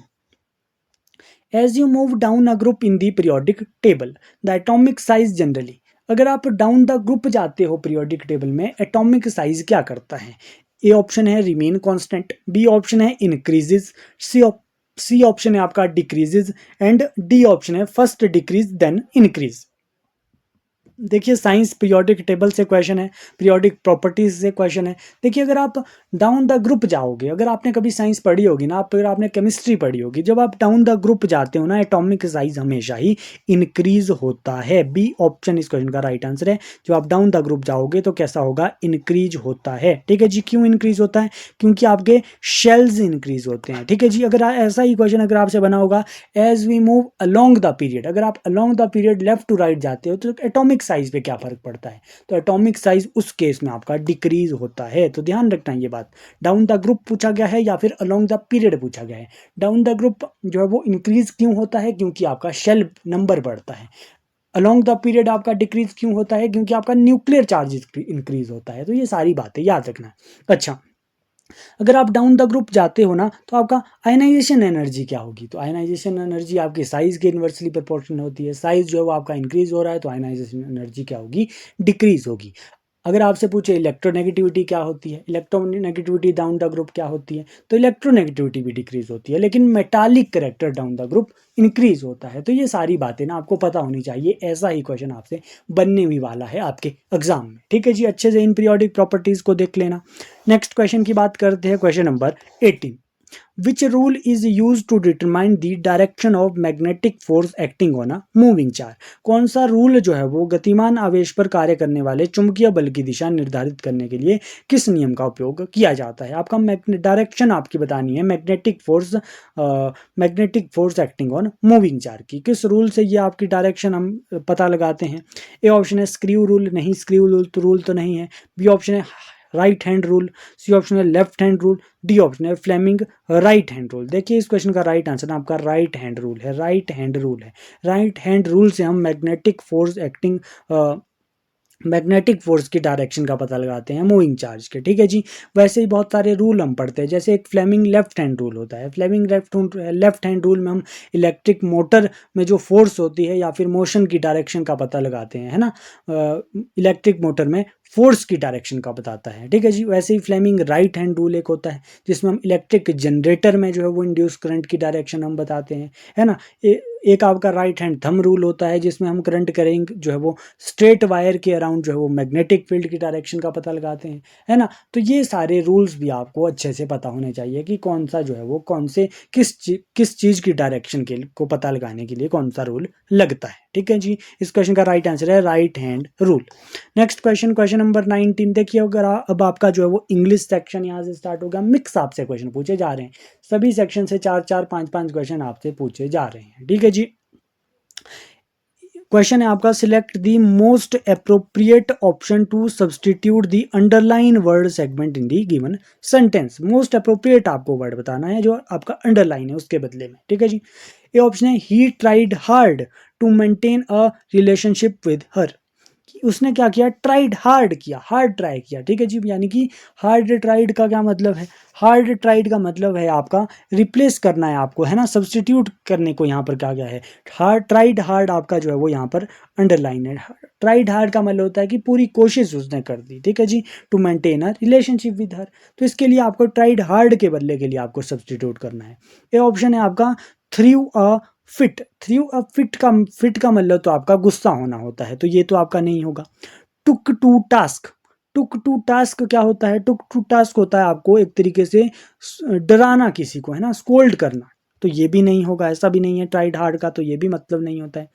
as you move down a group in the periodic table the atomic size generally. अगर आप डाउन द ग्रुप जाते हो पीरियोडिक टेबल में, एटॉमिक साइज क्या करता है? ए ऑप्शन है रिमेन कांस्टेंट, बी ऑप्शन है इंक्रीजेस, सी ऑप्शन है आपका डिक्रीजेस, एंड डी ऑप्शन है फर्स्ट डिक्रीज देन इंक्रीज। देखिए साइंस पीरियोडिक टेबल से क्वेश्चन है, पीरियोडिक प्रॉपर्टीज से क्वेश्चन है। देखिए अगर आप डाउन द ग्रुप जाओगे, अगर आपने कभी साइंस पढ़ी होगी ना, अगर आपने केमिस्ट्री पढ़ी होगी, जब आप डाउन द ग्रुप जाते हो ना, एटॉमिक साइज हमेशा ही इंक्रीज होता है। बी ऑप्शन इस क्वेश्चन का राइट आंसर है। जब आप डाउन द ग्रुप जाओगे तो कैसा होगा? इंक्रीज होता है। ठीक है जी। क्यों इंक्रीज होता है? क्योंकि आपके शेल्स इंक्रीज होते हैं। ठीक है जी। अगर ऐसा ही क्वेश्चन अगर आपसे बना होगा, as we move along the period, अगर आप along the period left to right जाते हो तो एटॉमिक साइज पे क्या फर्क पड़ता है? तो एटॉमिक साइज उस केस में आपका डिक्रीज होता है। तो ध्यान रखना ये बात। डाउन द ग्रुप पूछा गया है या फिर अलोंग द पीरियड पूछा गया है। डाउन द ग्रुप जो है वो इंक्रीज क्यों होता है? क्योंकि आपका शेल नंबर बढ़ता है। अलोंग द पीरियड आपका डिक्रीज क्यों होता है? क्योंकि आपका न्यूक्लियर चार्ज इंक्रीज होता है। तो ये सारी बातें याद रखना। अच्छा, अगर आप डाउन द ग्रुप जाते हो ना, तो आपका आयनाइजेशन एनर्जी क्या होगी? तो आयनाइजेशन एनर्जी आपकी साइज के इन्वर्सली प्रोपोर्शनल होती है। साइज जो है वो आपका इंक्रीज हो रहा है, तो आयनाइजेशन एनर्जी क्या होगी? डिक्रीज होगी। अगर आपसे पूछे इलेक्ट्रोनेगेटिविटी क्या होती है, इलेक्ट्रोनेगेटिविटी डाउन द ग्रुप क्या होती है, तो इलेक्ट्रोनेगेटिविटी भी डिक्रीज होती है, लेकिन metallic character down the group increase होता है। तो ये सारी बातें ना आपको पता होनी चाहिए। ऐसा ही क्वेश्चन आपसे बनने भी वाला है आपके एग्जाम में। ठीक है जी। अच्छे से इन पीरियोडिक प्रॉपर्टीज को देख लेना। नेक्स्ट क्वेश्चन की बात करते हैं, question number 18, which rule is used to determine the direction of magnetic force acting on a moving charge। कौन सा रूल जो है वो गतिमान आवेश पर कार्य करने वाले चुंबकीय बल की दिशा निर्धारित करने के लिए किस नियम का उपयोग किया जाता है? आपका डायरेक्शन आपकी बतानी है magnetic force acting on moving charge की। किस रूल से ये आपकी डायरेक्शन हम पता लगाते हैं? ए ऑप्शन है स्क्रू रूल, नहीं स्क्रू रूल तो नहीं है। बी ऑप्शन है right hand rule, C option है left hand rule, D option है फ्लेमिंग राइट हैंड रूल। देखिए इस क्वेश्चन का राइट आंसर आपका राइट हैंड रूल है। राइट हैंड रूल है। राइट हैंड रूल से हम मैग्नेटिक फोर्स की डायरेक्शन का पता लगाते हैं मूविंग चार्ज के। ठीक है जी। वैसे ही बहुत सारे रूल हम पढ़ते हैं, जैसे एक फ्लेमिंग लेफ्ट हैंड रूल होता है। फ्लेमिंग लेफ्ट हैंड रूल में हम इलेक्ट्रिक मोटर में जो फोर्स होती है या फिर मोशन की डायरेक्शन का पता लगाते हैं, है ना। इलेक्ट्रिक मोटर में फोर्स की डायरेक्शन का बताता है। ठीक है जी। वैसे ही फ्लेमिंग राइट हैंड रूल एक होता है, जिसमें हम इलेक्ट्रिक जनरेटर में जो है वो इंड्यूस करंट की डायरेक्शन हम बताते हैं, है ना। एक आपका राइट हैंड थंब रूल होता है, जिसमें हम करंट करेंट जो है वो स्ट्रेट वायर के अराउंड जो है वो मैग्नेटिक फील्ड की डायरेक्शन का पता लगाते हैं, है ना। तो ये सारे रूल्स भी आपको अच्छे से पता होने चाहिए कि कौन सा जो है वो कौन से किस चीज़ की डायरेक्शन के को पता लगाने के लिए कौन सा रूल लगता है। ठीक है जी। इस क्वेश्चन का राइट आंसर है right hand rule. Next question, question number 19। देखिए अगर अब आपका जो है वो इंग्लिश सेक्शन यहाँ से स्टार्ट होगा। मिक्स आपसे क्वेश्चन पूछे जा रहे हैं, सभी सेक्शन से 4-4 5-5 क्वेश्चन आपसे पूछे जा रहे हैं। ठीक है जी। क्वेश्चन है आपका, select the most appropriate option to substitute the underline word segment in the given sentence. Most appropriate आपको वर्ड बताना है जो आपका अंडरलाइन है उसके बदले में, ठीक है जी। ये ऑप्शन है, he tried hard to maintain a relationship with her. उसने क्या किया, ट्राइड हार्ड किया, हार्ड ट्राई किया, ठीक है जी। यानी कि हार्ड ट्राइड का क्या मतलब है, हार्ड ट्राइड का मतलब है आपका रिप्लेस करना है आपको, है ना, सब्सटीट्यूट करने को यहाँ पर क्या गया है, हार्ड ट्राइड हार्ड आपका जो है वो यहाँ पर अंडरलाइन है। ट्राइड हार्ड का मतलब होता है कि पूरी कोशिश उसने कर दी, ठीक है जी, to maintain a relationship with her. तो इसके लिए आपको ट्राइड हार्ड के बदले के लिए आपको सब्सटीट्यूट करना है। ये ऑप्शन है आपका, through a fit. Through a fit का मतलब तो आपका गुस्सा होना होता है, तो ये तो आपका नहीं होगा। Took to task, took to task क्या होता है, टुक टू टास्क होता है आपको एक तरीके से डराना किसी को, है ना, स्कोल्ड करना, तो ये भी नहीं होगा, ऐसा भी नहीं है ट्राइड हार्ड का, तो ये भी मतलब नहीं होता है।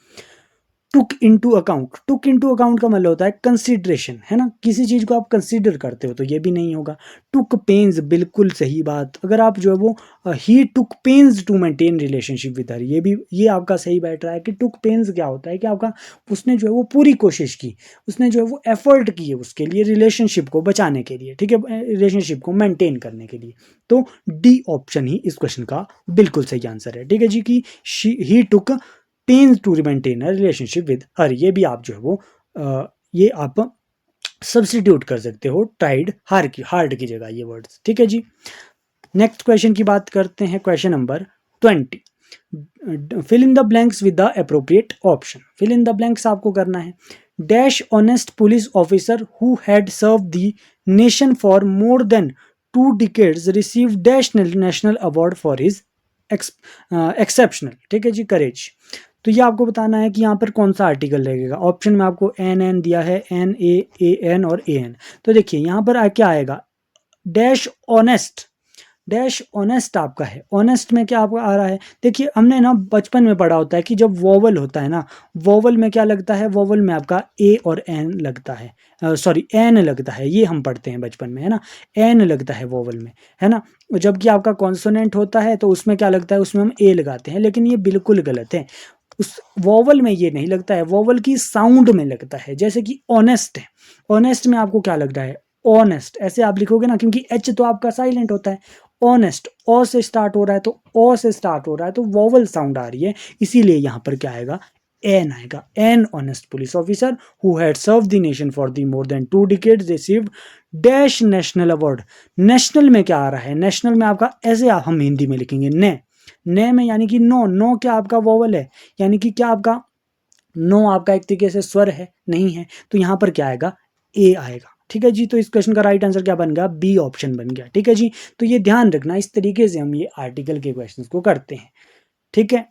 टुक इनटू अकाउंट, टुक इनटू अकाउंट का मतलब होता है कंसीडरेशन, है ना, किसी चीज को आप कंसीडर करते हो, तो ये भी नहीं होगा। टुक पेन्स, बिल्कुल सही बात, अगर आप जो है वो ही took pains to maintain relationship with her, ये भी ये आपका सही बैठ रहा है कि टुक पेन्स क्या होता है कि आपका उसने जो है वो पूरी कोशिश की, उसने जो है वो एफर्ट किए उसके लिए, रिलेशनशिप को बचाने के लिए, ठीक है, रिलेशनशिप को मेंटेन करने के लिए। तो डी ऑप्शन ही इस क्वेश्चन का बिल्कुल सही आंसर है, ठीक है जी, कि he took pains to maintain a relationship with her. ये भी आप जो है वो ये आप सब्सटीट्यूट कर सकते हो ट्राइड हार्ड की जगह ये वर्ड्स, ठीक है जी। नेक्स्ट क्वेश्चन की बात करते हैं, question number 20। Fill in the blanks with the appropriate option. Fill in the blanks आपको करना है, dash honest police officer who had serve the nation for more than 2 decades receive dash national award for his exceptional, ठीक है जी, करेज। तो ये आपको बताना है कि यहाँ पर कौन सा आर्टिकल लगेगा। ऑप्शन में आपको एन दिया है, NAAN और AN। तो देखिए यहाँ पर क्या आएगा, डैश ऑनेस्ट, डैश ऑनेस्ट आपका है। ऑनेस्ट में क्या आपका आ रहा है, देखिए हमने ना बचपन में पढ़ा होता है कि जब वोवल होता है ना, वोवल में क्या लगता है, वोवल में आपका A और N लगता है, सॉरी N लगता है, ये हम पढ़ते हैं बचपन में, है ना, N लगता है वोवल में, है ना। जबकि आपका कॉन्सोनेंट होता है तो उसमें क्या लगता है, उसमें हम A लगाते हैं, लेकिन ये बिल्कुल गलत है। उस वोवल में ये नहीं लगता है, वोवल की साउंड में लगता है। जैसे कि ऑनेस्ट है, ऑनेस्ट में आपको क्या लग रहा है, ऑनेस्ट ऐसे आप लिखोगे ना, क्योंकि एच तो आपका साइलेंट होता है। ऑनेस्ट ओ से स्टार्ट हो रहा है, तो ओ से स्टार्ट हो रहा है, तो वोवल साउंड आ रही है, इसीलिए यहाँ पर क्या आएगा, एन आएगा। An honest police officer who had serve the nation for the more than 2 decades received dash national award. National में क्या आ रहा है, नेशनल में आपका ऐसे हम हिंदी में लिखेंगे ने में, यानी कि नो, नो क्या आपका वोवल है, यानी कि क्या आपका नो आपका एक तरीके से स्वर है, नहीं है, तो यहाँ पर क्या आएगा, ए आएगा, ठीक है जी। तो इस क्वेश्चन का राइट आंसर क्या बन गया, बी ऑप्शन बन गया, ठीक है जी। तो ये ध्यान रखना, इस तरीके से हम ये आर्टिकल के क्वेश्चंस को करते हैं, ठीक है।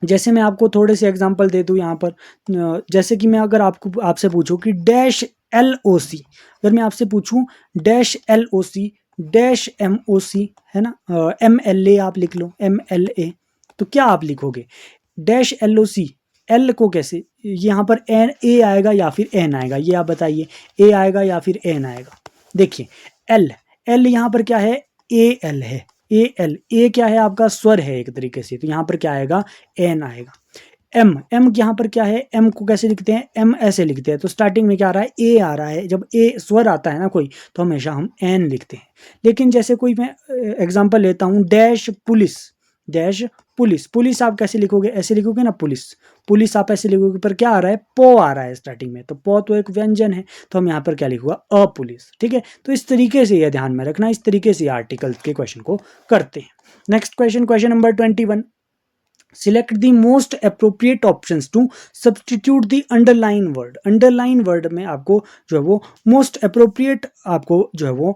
जैसे मैं आपको थोड़े से एग्जांपल दे दूं यहाँ पर, जैसे कि मैं अगर आपको आपसे पूछूं कि डैश LOC, अगर मैं आपसे पूछूं डैश LOC डैश MOC, है ना, MLA आप लिख लो, MLA, तो क्या आप लिखोगे, डैश LOC, एल को कैसे, यहाँ पर ए आएगा या फिर एन आएगा, ये आप बताइए, ए आएगा या फिर एन आएगा। देखिए एल, एल यहाँ पर क्या है, AL है, AL, ए क्या है आपका स्वर है एक तरीके से, तो यहाँ पर क्या आएगा, एन आएगा। एम, एम यहाँ पर क्या है, एम को कैसे लिखते हैं, एम ऐसे लिखते हैं, तो स्टार्टिंग में क्या आ रहा है, ए आ रहा है, जब ए स्वर आता है ना कोई, तो हमेशा हम एन लिखते हैं। लेकिन जैसे कोई मैं एग्जांपल लेता हूँ, dash police, dash police, police आप कैसे लिखोगे, ऐसे लिखोगे ना, पुलिस, पुलिस आप ऐसे लिखोगे, पर क्या आ रहा है, पो आ रहा है स्टार्टिंग में, तो पो तो एक व्यंजन है, तो हम यहाँ पर क्या लिखूंगा, अपुलिस, ठीक है। तो इस तरीके से यह ध्यान में रखना, इस तरीके से आर्टिकल के क्वेश्चन को करते हैं। Next question, question number 21। Select the most appropriate options to substitute the underline word. Underline word में आपको जो है वो मोस्ट अप्रोप्रिएट आपको जो है वो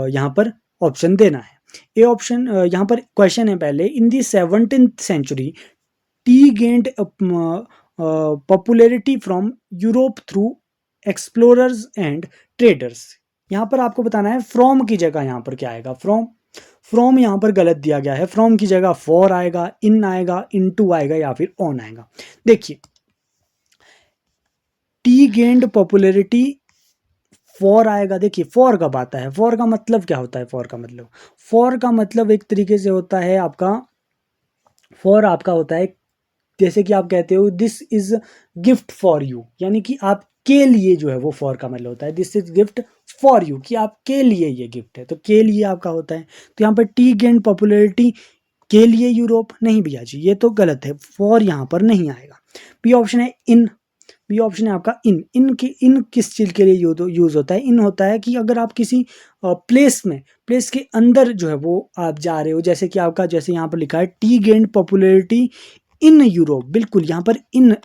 यहाँ पर ऑप्शन देना है। ए ऑप्शन, यहाँ पर क्वेश्चन है पहले, इन दी 17th century T gained popularity from Europe through explorers and traders. यहाँ पर आपको बताना है फ्रॉम की जगह यहाँ पर क्या आएगा, फ्रॉम, फ्रॉम यहाँ पर गलत दिया गया है, फ्रॉम की जगह फॉर आएगा, इन आएगा, इनटू आएगा या फिर ऑन आएगा। देखिए टी गेंड पॉपुलैरिटी, फॉर आएगा, देखिए फॉर कब आता है, फॉर का मतलब क्या होता है, फॉर का मतलब एक तरीके से होता है आपका, फॉर आपका होता है जैसे कि आप कहते हो this is gift for you, यानी कि आपके लिए जो है वो फॉर का मतलब होता है this is gift for you, कि आपके लिए ये गिफ्ट है, तो के लिए आपका होता है। तो यहाँ पर टी गेन पॉपुलैरिटी के लिए यूरोप, नहीं भैया जी ये तो गलत है, फॉर यहाँ पर नहीं आएगा। बी ऑप्शन है इन, बी ऑप्शन है आपका इन। इन किस चीज़ के लिए यूज होता है? इन होता है कि अगर आप किसी प्लेस में, प्लेस के अंदर जो है वो आप जा रहे हो, जैसे कि आपका जैसे यहाँ पर लिखा है T gained popularity in Europe, बिल्कुल यहाँ पर इन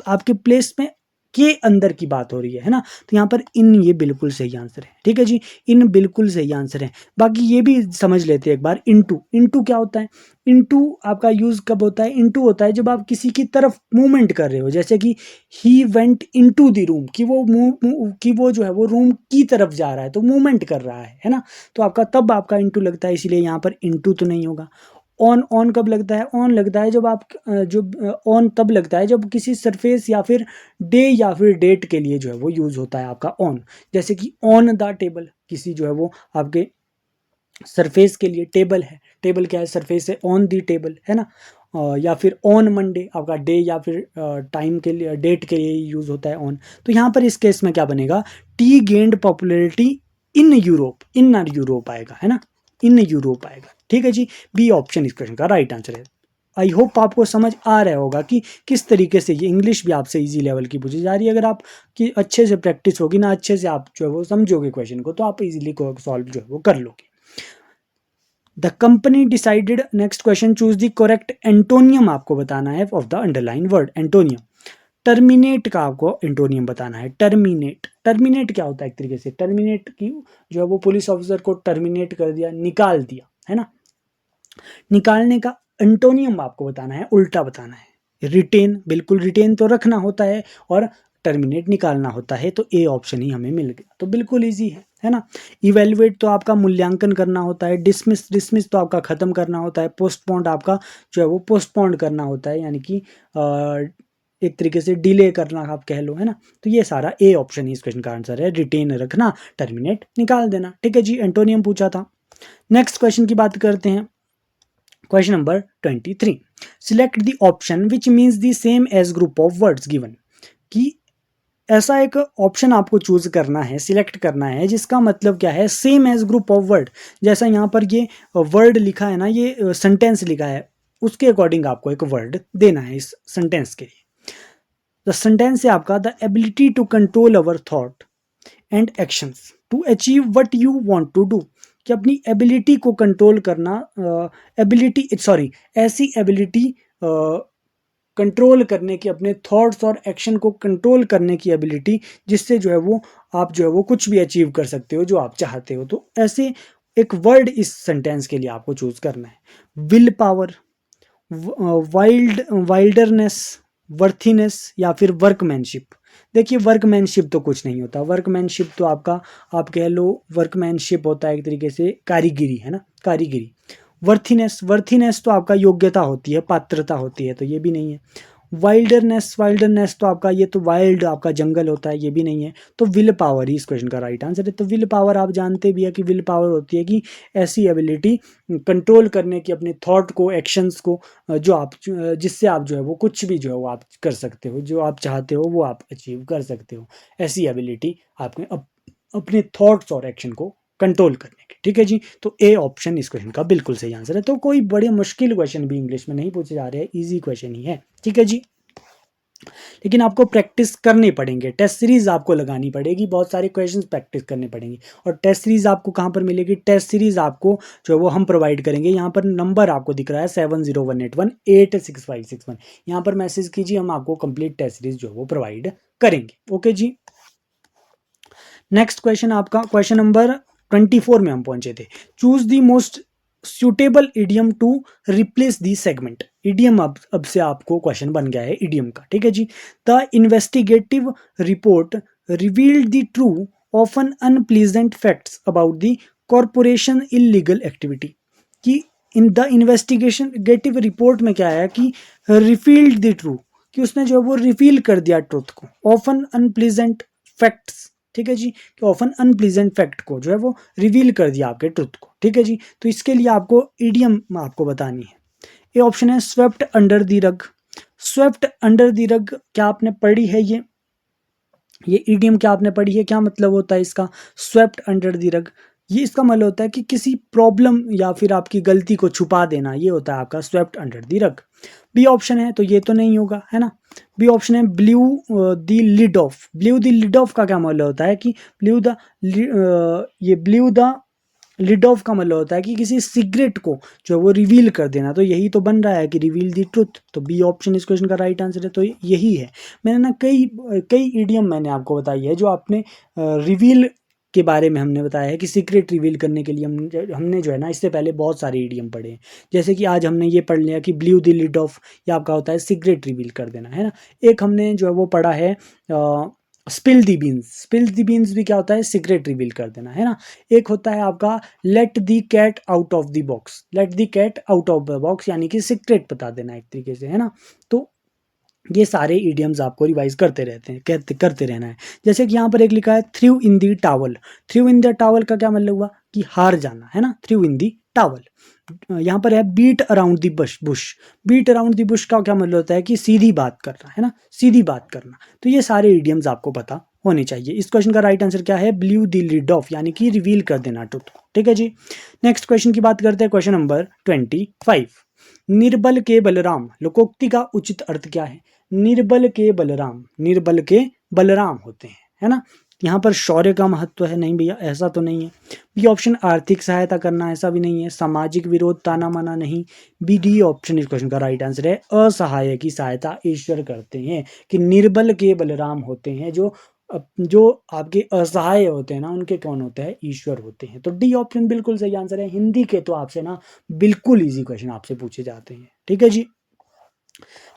आपके प्लेस में के अंदर की बात हो रही है ना, तो यहाँ पर इन ये बिल्कुल सही आंसर है। ठीक है जी, इन बिल्कुल सही आंसर है। बाकी ये भी समझ लेते हैं एक बार, इनटू, इनटू क्या होता है? इनटू आपका यूज कब होता है? इनटू होता है जब आप किसी की तरफ मूवमेंट कर रहे हो, जैसे कि he went into the room, कि वो जो है वो रूम की तरफ जा रहा है, तो मूवमेंट कर रहा है ना, तो आपका तब आपका इनटू लगता है, इसीलिए यहाँ पर इनटू तो नहीं होगा। ऑन, ऑन कब लगता है? ऑन लगता है जब आप जो ऑन तब लगता है जब किसी सरफेस या फिर डे या फिर डेट के लिए जो है वो यूज होता है आपका ऑन, जैसे कि ऑन द टेबल, किसी जो है वो आपके सरफेस के लिए, टेबल है, टेबल क्या है? सरफेस है, ऑन दी टेबल है ना। या फिर ऑन मंडे आपका डे या फिर टाइम के लिए, डेट के लिए यूज होता है ऑन। तो यहाँ पर इस केस में क्या बनेगा? T gained popularity in Europe, in Europe आएगा, है ना, इन यूरोप आएगा। ठीक है जी, बी ऑप्शन इस क्वेश्चन का राइट आंसर है। आई होप आपको समझ आ रहा होगा कि किस तरीके से ये इंग्लिश भी आपसे इजी लेवल की पूछी जा रही है। अगर आप की अच्छे से प्रैक्टिस होगी ना, अच्छे से आप जो है वो समझोगे क्वेश्चन को, तो आप इजीली सॉल्व जो है वो कर लोगे। The company decided, next question, choose the correct antonym आपको बताना है of the underline word. Antonym, terminate का आपको एंटोनियम बताना है। टर्मिनेट, टर्मिनेट क्या होता है? एक तरीके से टर्मिनेट की जो है वो पुलिस ऑफिसर को टर्मिनेट कर दिया, निकाल दिया, है ना। निकालने का एंटोनियम आपको बताना है, उल्टा बताना है। रिटेन, बिल्कुल रिटेन तो रखना होता है, और टर्मिनेट निकालना होता है, तो ए ऑप्शन ही हमें मिल गया, तो बिल्कुल इजी है ना। इवेल्युएट तो आपका मूल्यांकन करना होता है। डिसमिस, डिसमिस तो आपका खत्म करना होता है। पोस्टपोन्ड आपका जो है वो पोस्टपोन्ड करना होता है, यानी कि एक तरीके से डिले करना आप कह लो, है ना। तो ये सारा ए ऑप्शन ही इस क्वेश्चन का आंसर है, रिटेन रखना, टर्मिनेट निकाल देना। ठीक है जी, एंटोनियम पूछा था। नेक्स्ट क्वेश्चन की बात करते हैं, question number 23, select the option which means the same age group of words given, कि ऐसा एक ऑप्शन आपको चूज करना है, सिलेक्ट करना है, जिसका मतलब क्या है? Same age group of word. जैसा यहाँ पर ये वर्ड लिखा है ना, ये सेंटेंस लिखा है, उसके अकॉर्डिंग आपको एक वर्ड देना है इस सेंटेंस के लिए। द सेंटेंस है आपका, the ability to control our thought and actions to achieve what you want to do, कि अपनी एबिलिटी को कंट्रोल करना, एबिलिटी सॉरी ऐसी एबिलिटी कंट्रोल करने की, अपने थॉट्स और एक्शन को कंट्रोल करने की एबिलिटी, जिससे जो है वो आप जो है वो कुछ भी अचीव कर सकते हो जो आप चाहते हो। तो ऐसे एक वर्ड इस सेंटेंस के लिए आपको चूज करना है। विल पावर, वाइल्डरनेस, वर्थीनेस, या फिर वर्कमैनशिप। देखिए वर्कमैनशिप तो कुछ नहीं होता, वर्कमैनशिप तो आपका आप कह लो, वर्कमैनशिप होता है एक तरीके से कारीगिरी, है ना, कारीगिरी। वर्थीनेस, वर्थीनेस तो आपका योग्यता होती है, पात्रता होती है, तो ये भी नहीं है। वाइल्डरनेस, वाइल्डरनेस तो आपका ये तो वाइल्ड आपका जंगल होता है, ये भी नहीं है। तो विल पावर ही इस क्वेश्चन का राइट आंसर है। तो विल पावर आप जानते भी है कि विल पावर होती है कि ऐसी एबिलिटी कंट्रोल करने की अपने थॉट को, एक्शंस को, जो आप जिससे आप जो है वो कुछ भी जो है वो आप कर सकते हो, जो आप चाहते हो वो आप अचीव कर सकते हो। ऐसी एबिलिटी आपने अपने थॉट्स और एक्शन को कंट्रोल करने की। ठीक है जी, तो ए ऑप्शन इस क्वेश्चन का बिल्कुल सही आंसर है। तो कोई बड़े मुश्किल क्वेश्चन भी इंग्लिश में नहीं पूछे जा रहे हैं, इजी क्वेश्चन ही है। ठीक है जी, लेकिन आपको प्रैक्टिस करने पड़ेंगे, टेस्ट सीरीज आपको लगानी पड़ेगी, बहुत सारे क्वेश्चंस प्रैक्टिस करने पड़ेंगे। और टेस्ट सीरीज आपको कहाँ पर मिलेगी? टेस्ट सीरीज आपको जो है वो हम प्रोवाइड करेंगे। यहाँ पर नंबर आपको दिख रहा है 7018186561, यहाँ पर मैसेज कीजिए, हम आपको कंप्लीट टेस्ट सीरीज जो है वो प्रोवाइड करेंगे। ओके जी, नेक्स्ट क्वेश्चन आपका क्वेश्चन नंबर 24 में हम पहुंचे थे। Choose the most suitable idiom to replace the segment. Idiom अब से आपको क्वेश्चन बन गया है इडियम का। ठीक है जी, the investigative report revealed the true often unpleasant facts about the corporation illegal activity, कि इन द इन्वेस्टिगेटिव रिपोर्ट में क्या है कि रिफील्ड द ट्रू, कि उसने जो है वो रिफील कर दिया ट्रुथ को, ऑफन अनप्लीजेंट फैक्ट्स। ठीक है जी, कि ऑफन अनप्लीजेंट फैक्ट को जो है वो रिवील कर दिया आपके ट्रुथ को। ठीक है जी, तो इसके लिए आपको इडियम आपको बतानी है। ये ऑप्शन है स्वेप्ट अंडर द रग, स्वेप्ट अंडर द रग क्या आपने पढ़ी है? ये ईडियम क्या आपने पढ़ी है? क्या मतलब होता है इसका? स्वेप्ट अंडर द रग, ये इसका मतलब होता है कि किसी प्रॉब्लम या फिर आपकी गलती को छुपा देना, ये होता है आपका swept under the rug. B option है तो ये तो नहीं होगा, है ना। बी ऑप्शन है blew the lid off. Blew the lid off का क्या मतलब होता है कि ब्ल्यू द ये ब्ल्यू द लिड ऑफ का मतलब होता है कि किसी सीक्रेट को जो है वो रिवील कर देना। तो यही तो बन रहा है कि रिवील दी ट्रुथ। तो बी ऑप्शन इस क्वेश्चन का राइट आंसर है, तो यही है। मैंने ना कई कई इडियम मैंने आपको बताई है जो आपने रिवील के बारे में हमने बताया है कि सीक्रेट रिवील करने के लिए हमने जो है ना इससे पहले बहुत सारे इडियम पढ़े हैं। जैसे कि आज हमने ये पढ़ लिया कि ब्ल्यू द लिड ऑफ, या आपका होता है सीक्रेट रिवील कर देना, है ना। एक हमने जो है वो पढ़ा है स्पिल दी बीन्स। स्पिल दी बीन्स भी क्या होता है? सीक्रेट रिवील कर देना, है ना। एक होता है आपका let the cat out of the box. Let the cat out of the box यानी कि सीक्रेट बता देना एक तरीके से, है ना। तो ये सारे इडियम्स आपको रिवाइज करते रहते हैं, करते रहना है। जैसे कि यहाँ पर एक लिखा है throw in the towel. Throw in the towel का क्या मतलब हुआ? कि हार जाना, है ना। Throw in the towel. यहाँ पर है beat around the bush. Beat around the bush का क्या मतलब होता है? कि सीधी बात करना, है ना, सीधी बात करना। तो ये सारे इडियम्स आपको पता होने चाहिए। इस क्वेश्चन का राइट आंसर क्या है? ब्ल्यू द लिड ऑफ, यानी कि रिवील कर देना ट्रुथ को। ठीक है जी। नेक्स्ट क्वेश्चन की बात करते हैं, क्वेश्चन नंबर 25। निर्बल के बलराम लोकोक्ति का उचित अर्थ क्या है? निर्बल के बलराम, निर्बल के बलराम होते हैं, है ना। यहाँ पर शौर्य का महत्व है? नहीं भैया, ऐसा तो नहीं है। बी ऑप्शन आर्थिक सहायता करना, ऐसा भी नहीं है। सामाजिक विरोध, ताना माना, नहीं। बी डी ऑप्शन इस क्वेश्चन का राइट आंसर है। असहाय की सहायता ईश्वर करते हैं, कि निर्बल के बलराम होते हैं जो आपके असहाय होते हैं ना, उनके कौन होते हैं? ईश्वर होते हैं। तो डी ऑप्शन बिल्कुल सही आंसर है। हिंदी के तो आपसे ना बिल्कुल इजी क्वेश्चन आपसे पूछे जाते हैं। ठीक है जी।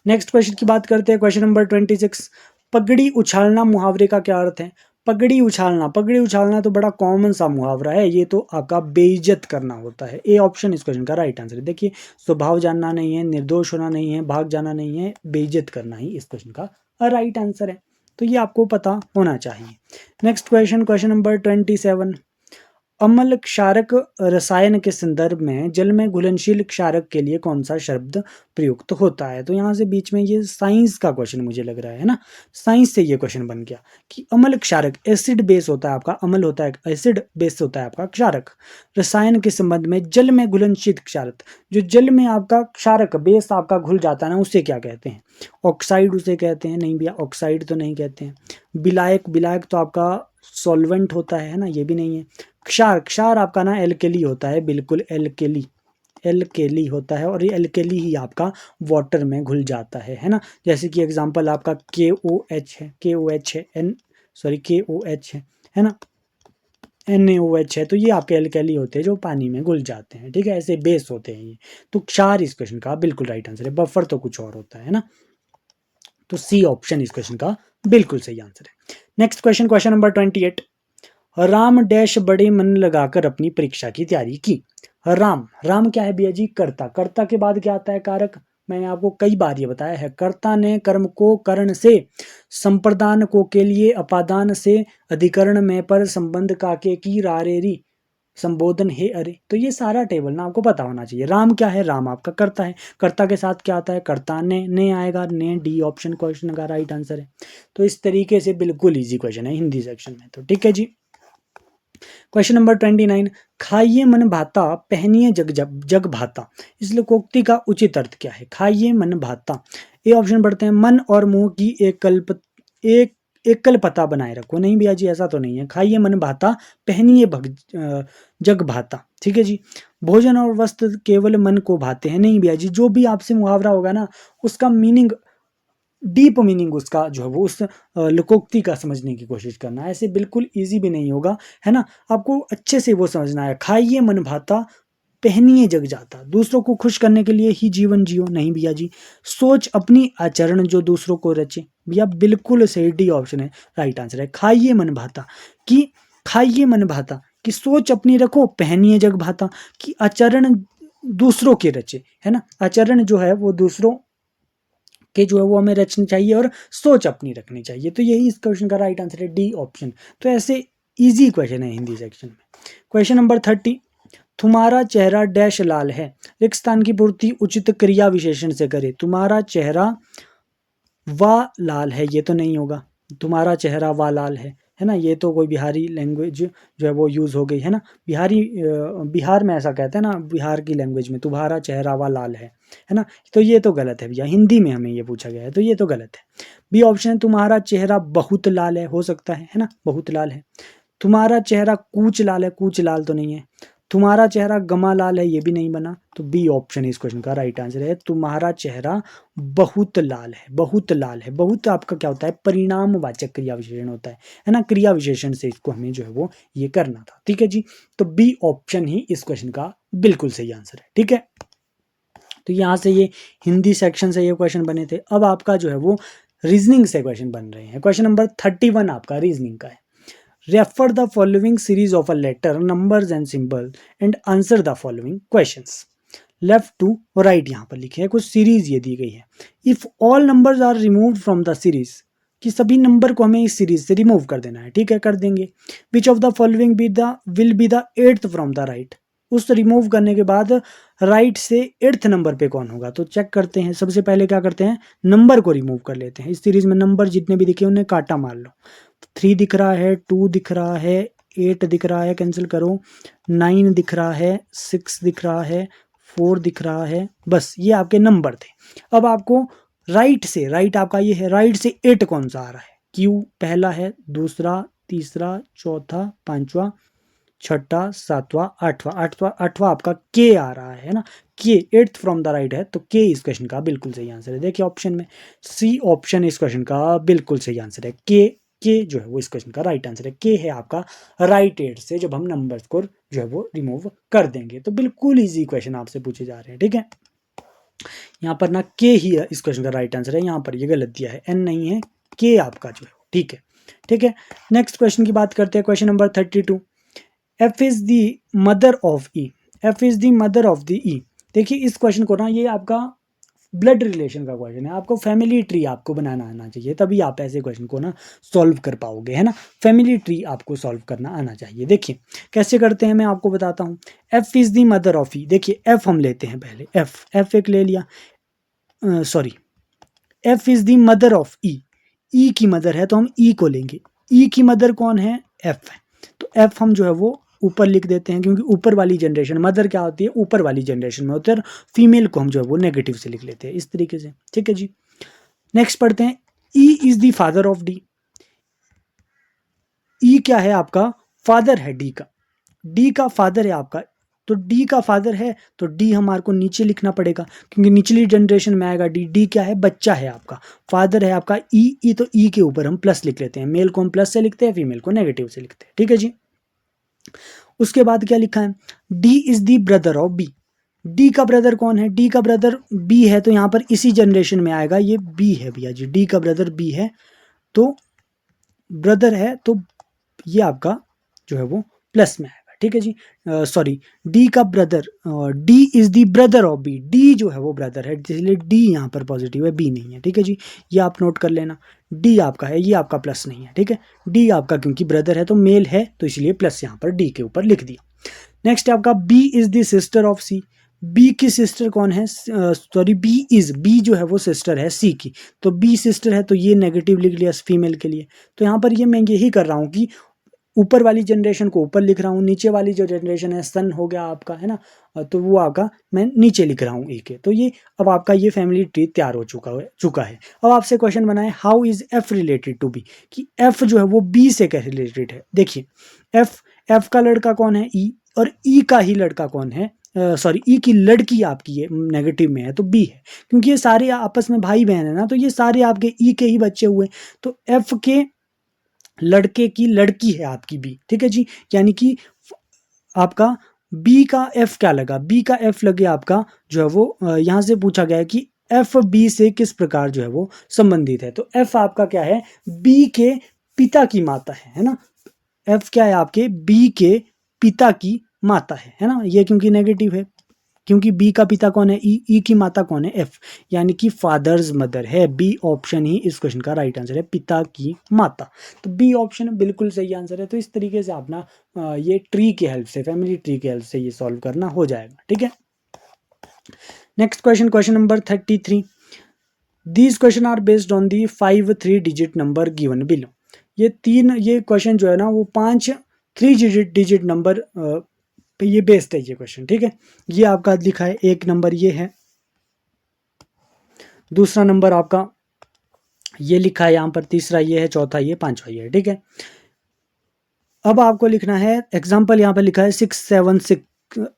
नेक्स्ट क्वेश्चन की बात करते हैं, क्वेश्चन नंबर 26। पगड़ी उछालना मुहावरे का क्या अर्थ है? पगड़ी उछालना, पगड़ी उछालना तो बड़ा कॉमन सा मुहावरा है। ये तो आपका बेइज्जत करना होता है। ए ऑप्शन इस क्वेश्चन का राइट आंसर है। देखिए, स्वभाव जानना नहीं है, निर्दोष होना नहीं है, भाग जाना नहीं है, बेइज्जत करना ही इस क्वेश्चन का राइट आंसर है। तो ये आपको पता होना चाहिए। Next question, question number 27। अम्ल क्षारक रसायन के संदर्भ में जल में घुलनशील क्षारक के लिए कौन सा शब्द प्रयुक्त होता है? तो यहाँ से बीच में ये साइंस का क्वेश्चन मुझे लग रहा है ना। साइंस से ये क्वेश्चन बन गया कि अम्ल क्षारक, एसिड बेस होता है आपका, अम्ल होता है एसिड, बेस होता है आपका क्षारक। रसायन के संबंध में जल में घुलनशील क्षारक, जो जल में आपका क्षारक बेस आपका घुल जाता है ना, उसे क्या कहते हैं? ऑक्साइड उसे कहते हैं? नहीं भैया, ऑक्साइड तो नहीं कहते हैं। विलायक, विलायक तो आपका सॉल्वेंट होता है ना, ये भी नहीं है। क्षार, क्षार आपका ना एल्केली होता है, बिल्कुल एल्केली, एल्केली होता है, और ये एल्केली ही आपका वाटर में घुल जाता है ना। जैसे कि एग्जांपल आपका KOH है, KOH है, KOH है ना, NaOH है। तो ये आपके एल्केली होते हैं जो पानी में घुल जाते हैं। ठीक है, ऐसे बेस होते हैं ये। तो क्षार इस क्वेश्चन का बिल्कुल राइट आंसर है। बफर तो कुछ और होता है ना। तो सी ऑप्शन इस क्वेश्चन का बिल्कुल सही आंसर है। Next question, question number 28। Ram dash बड़े मन लगाकर अपनी परीक्षा की तैयारी की। राम, राम क्या है भैया जी? कर्ता। कर्ता के बाद क्या आता है? कारक। मैंने आपको कई बार ये बताया है। कर्ता ने कर्म को करण से, संप्रदान को के लिए, अपादान से, अधिकरण में पर, संबंध का के की, रारेरी, संबोधन हे अरे। तो ये सारा टेबल ना आपको पता होना चाहिए। राम क्या है? राम आपका कर्ता है। कर्ता के साथ क्या आता है? कर्ता ने आएगा, ने। डी ऑप्शन क्वेश्चन का राइट आंसर है। तो इस तरीके से बिल्कुल इजी क्वेश्चन है हिंदी सेक्शन में। तो ठीक है जी। Question number 29। खाइए मन भाता, पहनिए जग जग जग भाता। इस लोकोक्ति का उचित अर्थ क्या है? खाइए मन भाता। ए ऑप्शन पढ़ते हैं, मन और मुंह की एक एकल पता बनाए रखो। नहीं भैया जी, ऐसा तो नहीं है। खाइए मन भाता, पहनिए जग भाता। ठीक है जी। भोजन और वस्त्र केवल मन को भाते हैं। नहीं भैया जी, जो भी आपसे मुहावरा होगा ना, उसका मीनिंग, डीप मीनिंग उसका जो है वो उस लोकोक्ति का समझने की कोशिश करना है। ऐसे बिल्कुल इजी भी नहीं होगा, है ना। आपको अच्छे से वो समझना है। खाइए मन भाता, पहनिए जग जाता। दूसरों को खुश करने के लिए ही जीवन जियो। नहीं भैया जी। सोच अपनी आचरण जो दूसरों को रचे। भैया बिल्कुल सही, डी ऑप्शन है राइट आंसर है। खाइए मन भाता, कि खाइए मन भाता, कि सोच अपनी रखो, पहनिए जग भाता, कि आचरण दूसरों के रचे, है ना। आचरण जो है वो दूसरों के जो है वो हमें रचनी चाहिए, और सोच अपनी रखनी चाहिए। तो यही इस क्वेश्चन का राइट आंसर है, डी ऑप्शन। तो ऐसे इजी क्वेश्चन है हिंदी सेक्शन में। Question number 30। तुम्हारा चेहरा डैश लाल है, रिक्त स्थान की पूर्ति उचित क्रिया विशेषण से करे। तुम्हारा चेहरा वा लाल है, ये तो नहीं होगा। तुम्हारा चेहरा वा लाल है ना, ये तो कोई बिहारी लैंग्वेज जो है वो यूज़ हो गई है ना। बिहार में ऐसा कहते हैं ना, बिहार की लैंग्वेज में तुम्हारा चेहरा वा लाल है ना। तो ये तो गलत है भैया, हिंदी में हमें ये पूछा गया है, तो ये तो गलत है। बी ऑप्शन है तुम्हारा चेहरा बहुत लाल है, हो सकता है ना, बहुत लाल है। तुम्हारा चेहरा कूच लाल है, कूच लाल तो नहीं है। तुम्हारा चेहरा गमा लाल है, ये भी नहीं बना। तो बी ऑप्शन इस क्वेश्चन का राइट आंसर है, तुम्हारा चेहरा बहुत लाल है, बहुत लाल है। बहुत आपका क्या होता है, परिणामवाचक क्रिया विशेषण होता है ना, क्रिया विशेषण से इसको हमें जो है वो ये करना था। ठीक है जी, तो बी ऑप्शन ही इस क्वेश्चन का बिल्कुल सही आंसर है। ठीक है, तो यहाँ से ये हिंदी सेक्शन से ये क्वेश्चन बने थे। अब आपका जो है वो रीजनिंग से क्वेश्चन बन रहे हैं। क्वेश्चन नंबर 31 आपका रीजनिंग का है। Refer the following series of a letter, numbers and symbol and answer the following questions. Left to right यहाँ पर लिखे हैं, कुछ सीरीज ये दी गई है। If all numbers are removed from the series, कि सभी नंबर को हमें इस सीरीज से रिमूव कर देना है। ठीक है, कर देंगे। विच of the following will be the eighth from the right, उस रिमूव करने के बाद राइट से एट्थ नंबर पे कौन होगा। तो चेक करते हैं, सबसे पहले क्या करते हैं, नंबर को रिमूव कर लेते हैं। इस सीरीज में नंबर जितने भी दिखे उन्हें काटा मार लो। 3 दिख रहा है, 2 दिख रहा है, 8 दिख रहा है, कैंसिल करो। 9 दिख रहा है, 6 दिख रहा है, 4 दिख रहा है। बस ये आपके नंबर थे। अब आपको राइट से, राइट आपका ये है, राइट से 8 कौन सा आ रहा है। क्यू पहला है, दूसरा, तीसरा, चौथा, पांचवा, छठा, सातवां, आठवां। आठवां आपका के आ रहा है ना, के एट्थ फ्रॉम द राइट है, तो के इस क्वेश्चन का बिल्कुल सही आंसर है। देखिए ऑप्शन में सी ऑप्शन इस क्वेश्चन का बिल्कुल सही आंसर है। के जो है वो इस क्वेश्चन का राइट आंसर है। के है आपका राइट एट से जब हम नंबर्स को जो है वो रिमूव कर देंगे। तो बिल्कुल इजी क्वेश्चन आपसे पूछे जा रहे हैं। ठीक है, यहाँ पर ना के ही है इस क्वेश्चन का राइट आंसर है, यहाँ पर ये गलत दिया है, एन नहीं है, के आपका जो है। ठीक है, ठीक है। नेक्स्ट क्वेश्चन की बात करते हैं, question number 32। F is the mother of E, F is the mother of the E. देखिए इस क्वेश्चन को ना, ये आपका ब्लड रिलेशन का क्वेश्चन है, आपको फैमिली ट्री आपको बनाना आना चाहिए, तभी आप ऐसे क्वेश्चन को ना सॉल्व कर पाओगे, है ना। फैमिली ट्री आपको सॉल्व करना आना चाहिए। देखिए कैसे करते हैं, मैं आपको बताता हूँ। F is the mother of E, देखिए एफ हम लेते हैं पहले, एफ एक ले लिया, sorry, F is the mother of E, E की मदर है तो हम ई को लेंगे। ई की मदर कौन है, एफ है, तो एफ हम जो है वो ऊपर लिख देते हैं, क्योंकि ऊपर वाली जनरेशन, मदर क्या होती है, ऊपर वाली जनरेशन में होती है, और फीमेल को हम जो है वो नेगेटिव से लिख लेते हैं इस तरीके से। ठीक है जी, नेक्स्ट पढ़ते हैं। E is the father of D, E क्या है आपका, फादर है डी का, डी का फादर है आपका, तो डी का फादर है तो डी हमारे को नीचे लिखना पड़ेगा, क्योंकि निचली जनरेशन में आएगा डी। डी क्या है, बच्चा है आपका, फादर है आपका ई, ई तो ई के ऊपर हम प्लस लिख लेते हैं, मेल को हम प्लस से लिखते हैं, फीमेल को नेगेटिव से लिखते हैं। ठीक है जी, उसके बाद क्या लिखा है, D is the brother of B, D का ब्रदर कौन है, डी का ब्रदर बी है, तो यहाँ पर इसी जनरेशन में आएगा, ये बी है भैया जी, डी का ब्रदर बी है, तो ब्रदर है तो ये आपका जो है वो प्लस में आएगा। ठीक है जी, सॉरी, डी का brother, D is the brother of B, D जो है वो ब्रदर है, इसलिए डी यहाँ पर पॉजिटिव है, बी नहीं है। ठीक है जी, ये आप नोट कर लेना, डी आपका है, ये आपका प्लस नहीं है। ठीक है, डी आपका क्योंकि ब्रदर है तो मेल है, तो इसलिए प्लस यहाँ पर डी के ऊपर लिख दिया। नेक्स्ट आपका B is the sister of C, B की सिस्टर कौन है, सॉरी बी जो है वो सिस्टर है सी की, तो बी सिस्टर है तो ये नेगेटिव लिख लिया फीमेल के लिए। तो यहाँ पर ये मैं यही कर रहा हूँ कि ऊपर वाली जनरेशन को ऊपर लिख रहा हूँ, नीचे वाली जो जनरेशन है सन हो गया आपका, है ना, तो वो आपका मैं नीचे लिख रहा हूँ एक है। तो ये अब आपका ये फैमिली ट्री तैयार हो चुका है। अब आपसे क्वेश्चन बनाए, how is F related to B, कि एफ जो है वो बी से कैसे रिलेटेड है। देखिए एफ का लड़का कौन है, ई, और ई का ही लड़का कौन है, सॉरी ई की लड़की आपकी है नेगेटिव में है तो बी है, क्योंकि ये सारे आपस में भाई बहन है ना, तो ये सारे आपके ई के ही बच्चे हुए, तो एफ के लड़के की लड़की है आपकी बी। ठीक है जी, यानी कि आपका बी का एफ क्या लगा, बी का एफ लगे आपका जो है वो यहाँ से पूछा गया है कि एफ बी से किस प्रकार जो है वो संबंधित है, तो एफ आपका क्या है, बी के पिता की माता है ना, एफ क्या है आपके बी के पिता की माता है ना, ये क्योंकि नेगेटिव है, क्योंकि बी का पिता कौन है, ई, ई की माता कौन है, एफ, यानी कि फादर्स मदर है। बी ऑप्शन ही इस क्वेश्चन का राइट आंसर है, पिता की माता। तो बी ऑप्शन बिल्कुल सही आंसर है। तो इस तरीके से आप ना ये ट्री की हेल्प से, फैमिली ट्री की हेल्प से ये सॉल्व करना हो जाएगा। ठीक है, next question, question number 33। These question are based on the 5 3 digit number given below. ये क्वेश्चन जो है ना वो 5 3 डिजिट नंबर पे ये बेस्ड है ये क्वेश्चन। ठीक है, ये आपका लिखा है, एक नंबर ये है, दूसरा नंबर आपका ये लिखा है यहाँ पर, तीसरा ये है, चौथा ये, पांचवा ये है। ठीक है, अब आपको लिखना है एग्जाम्पल, यहाँ पर लिखा है 676,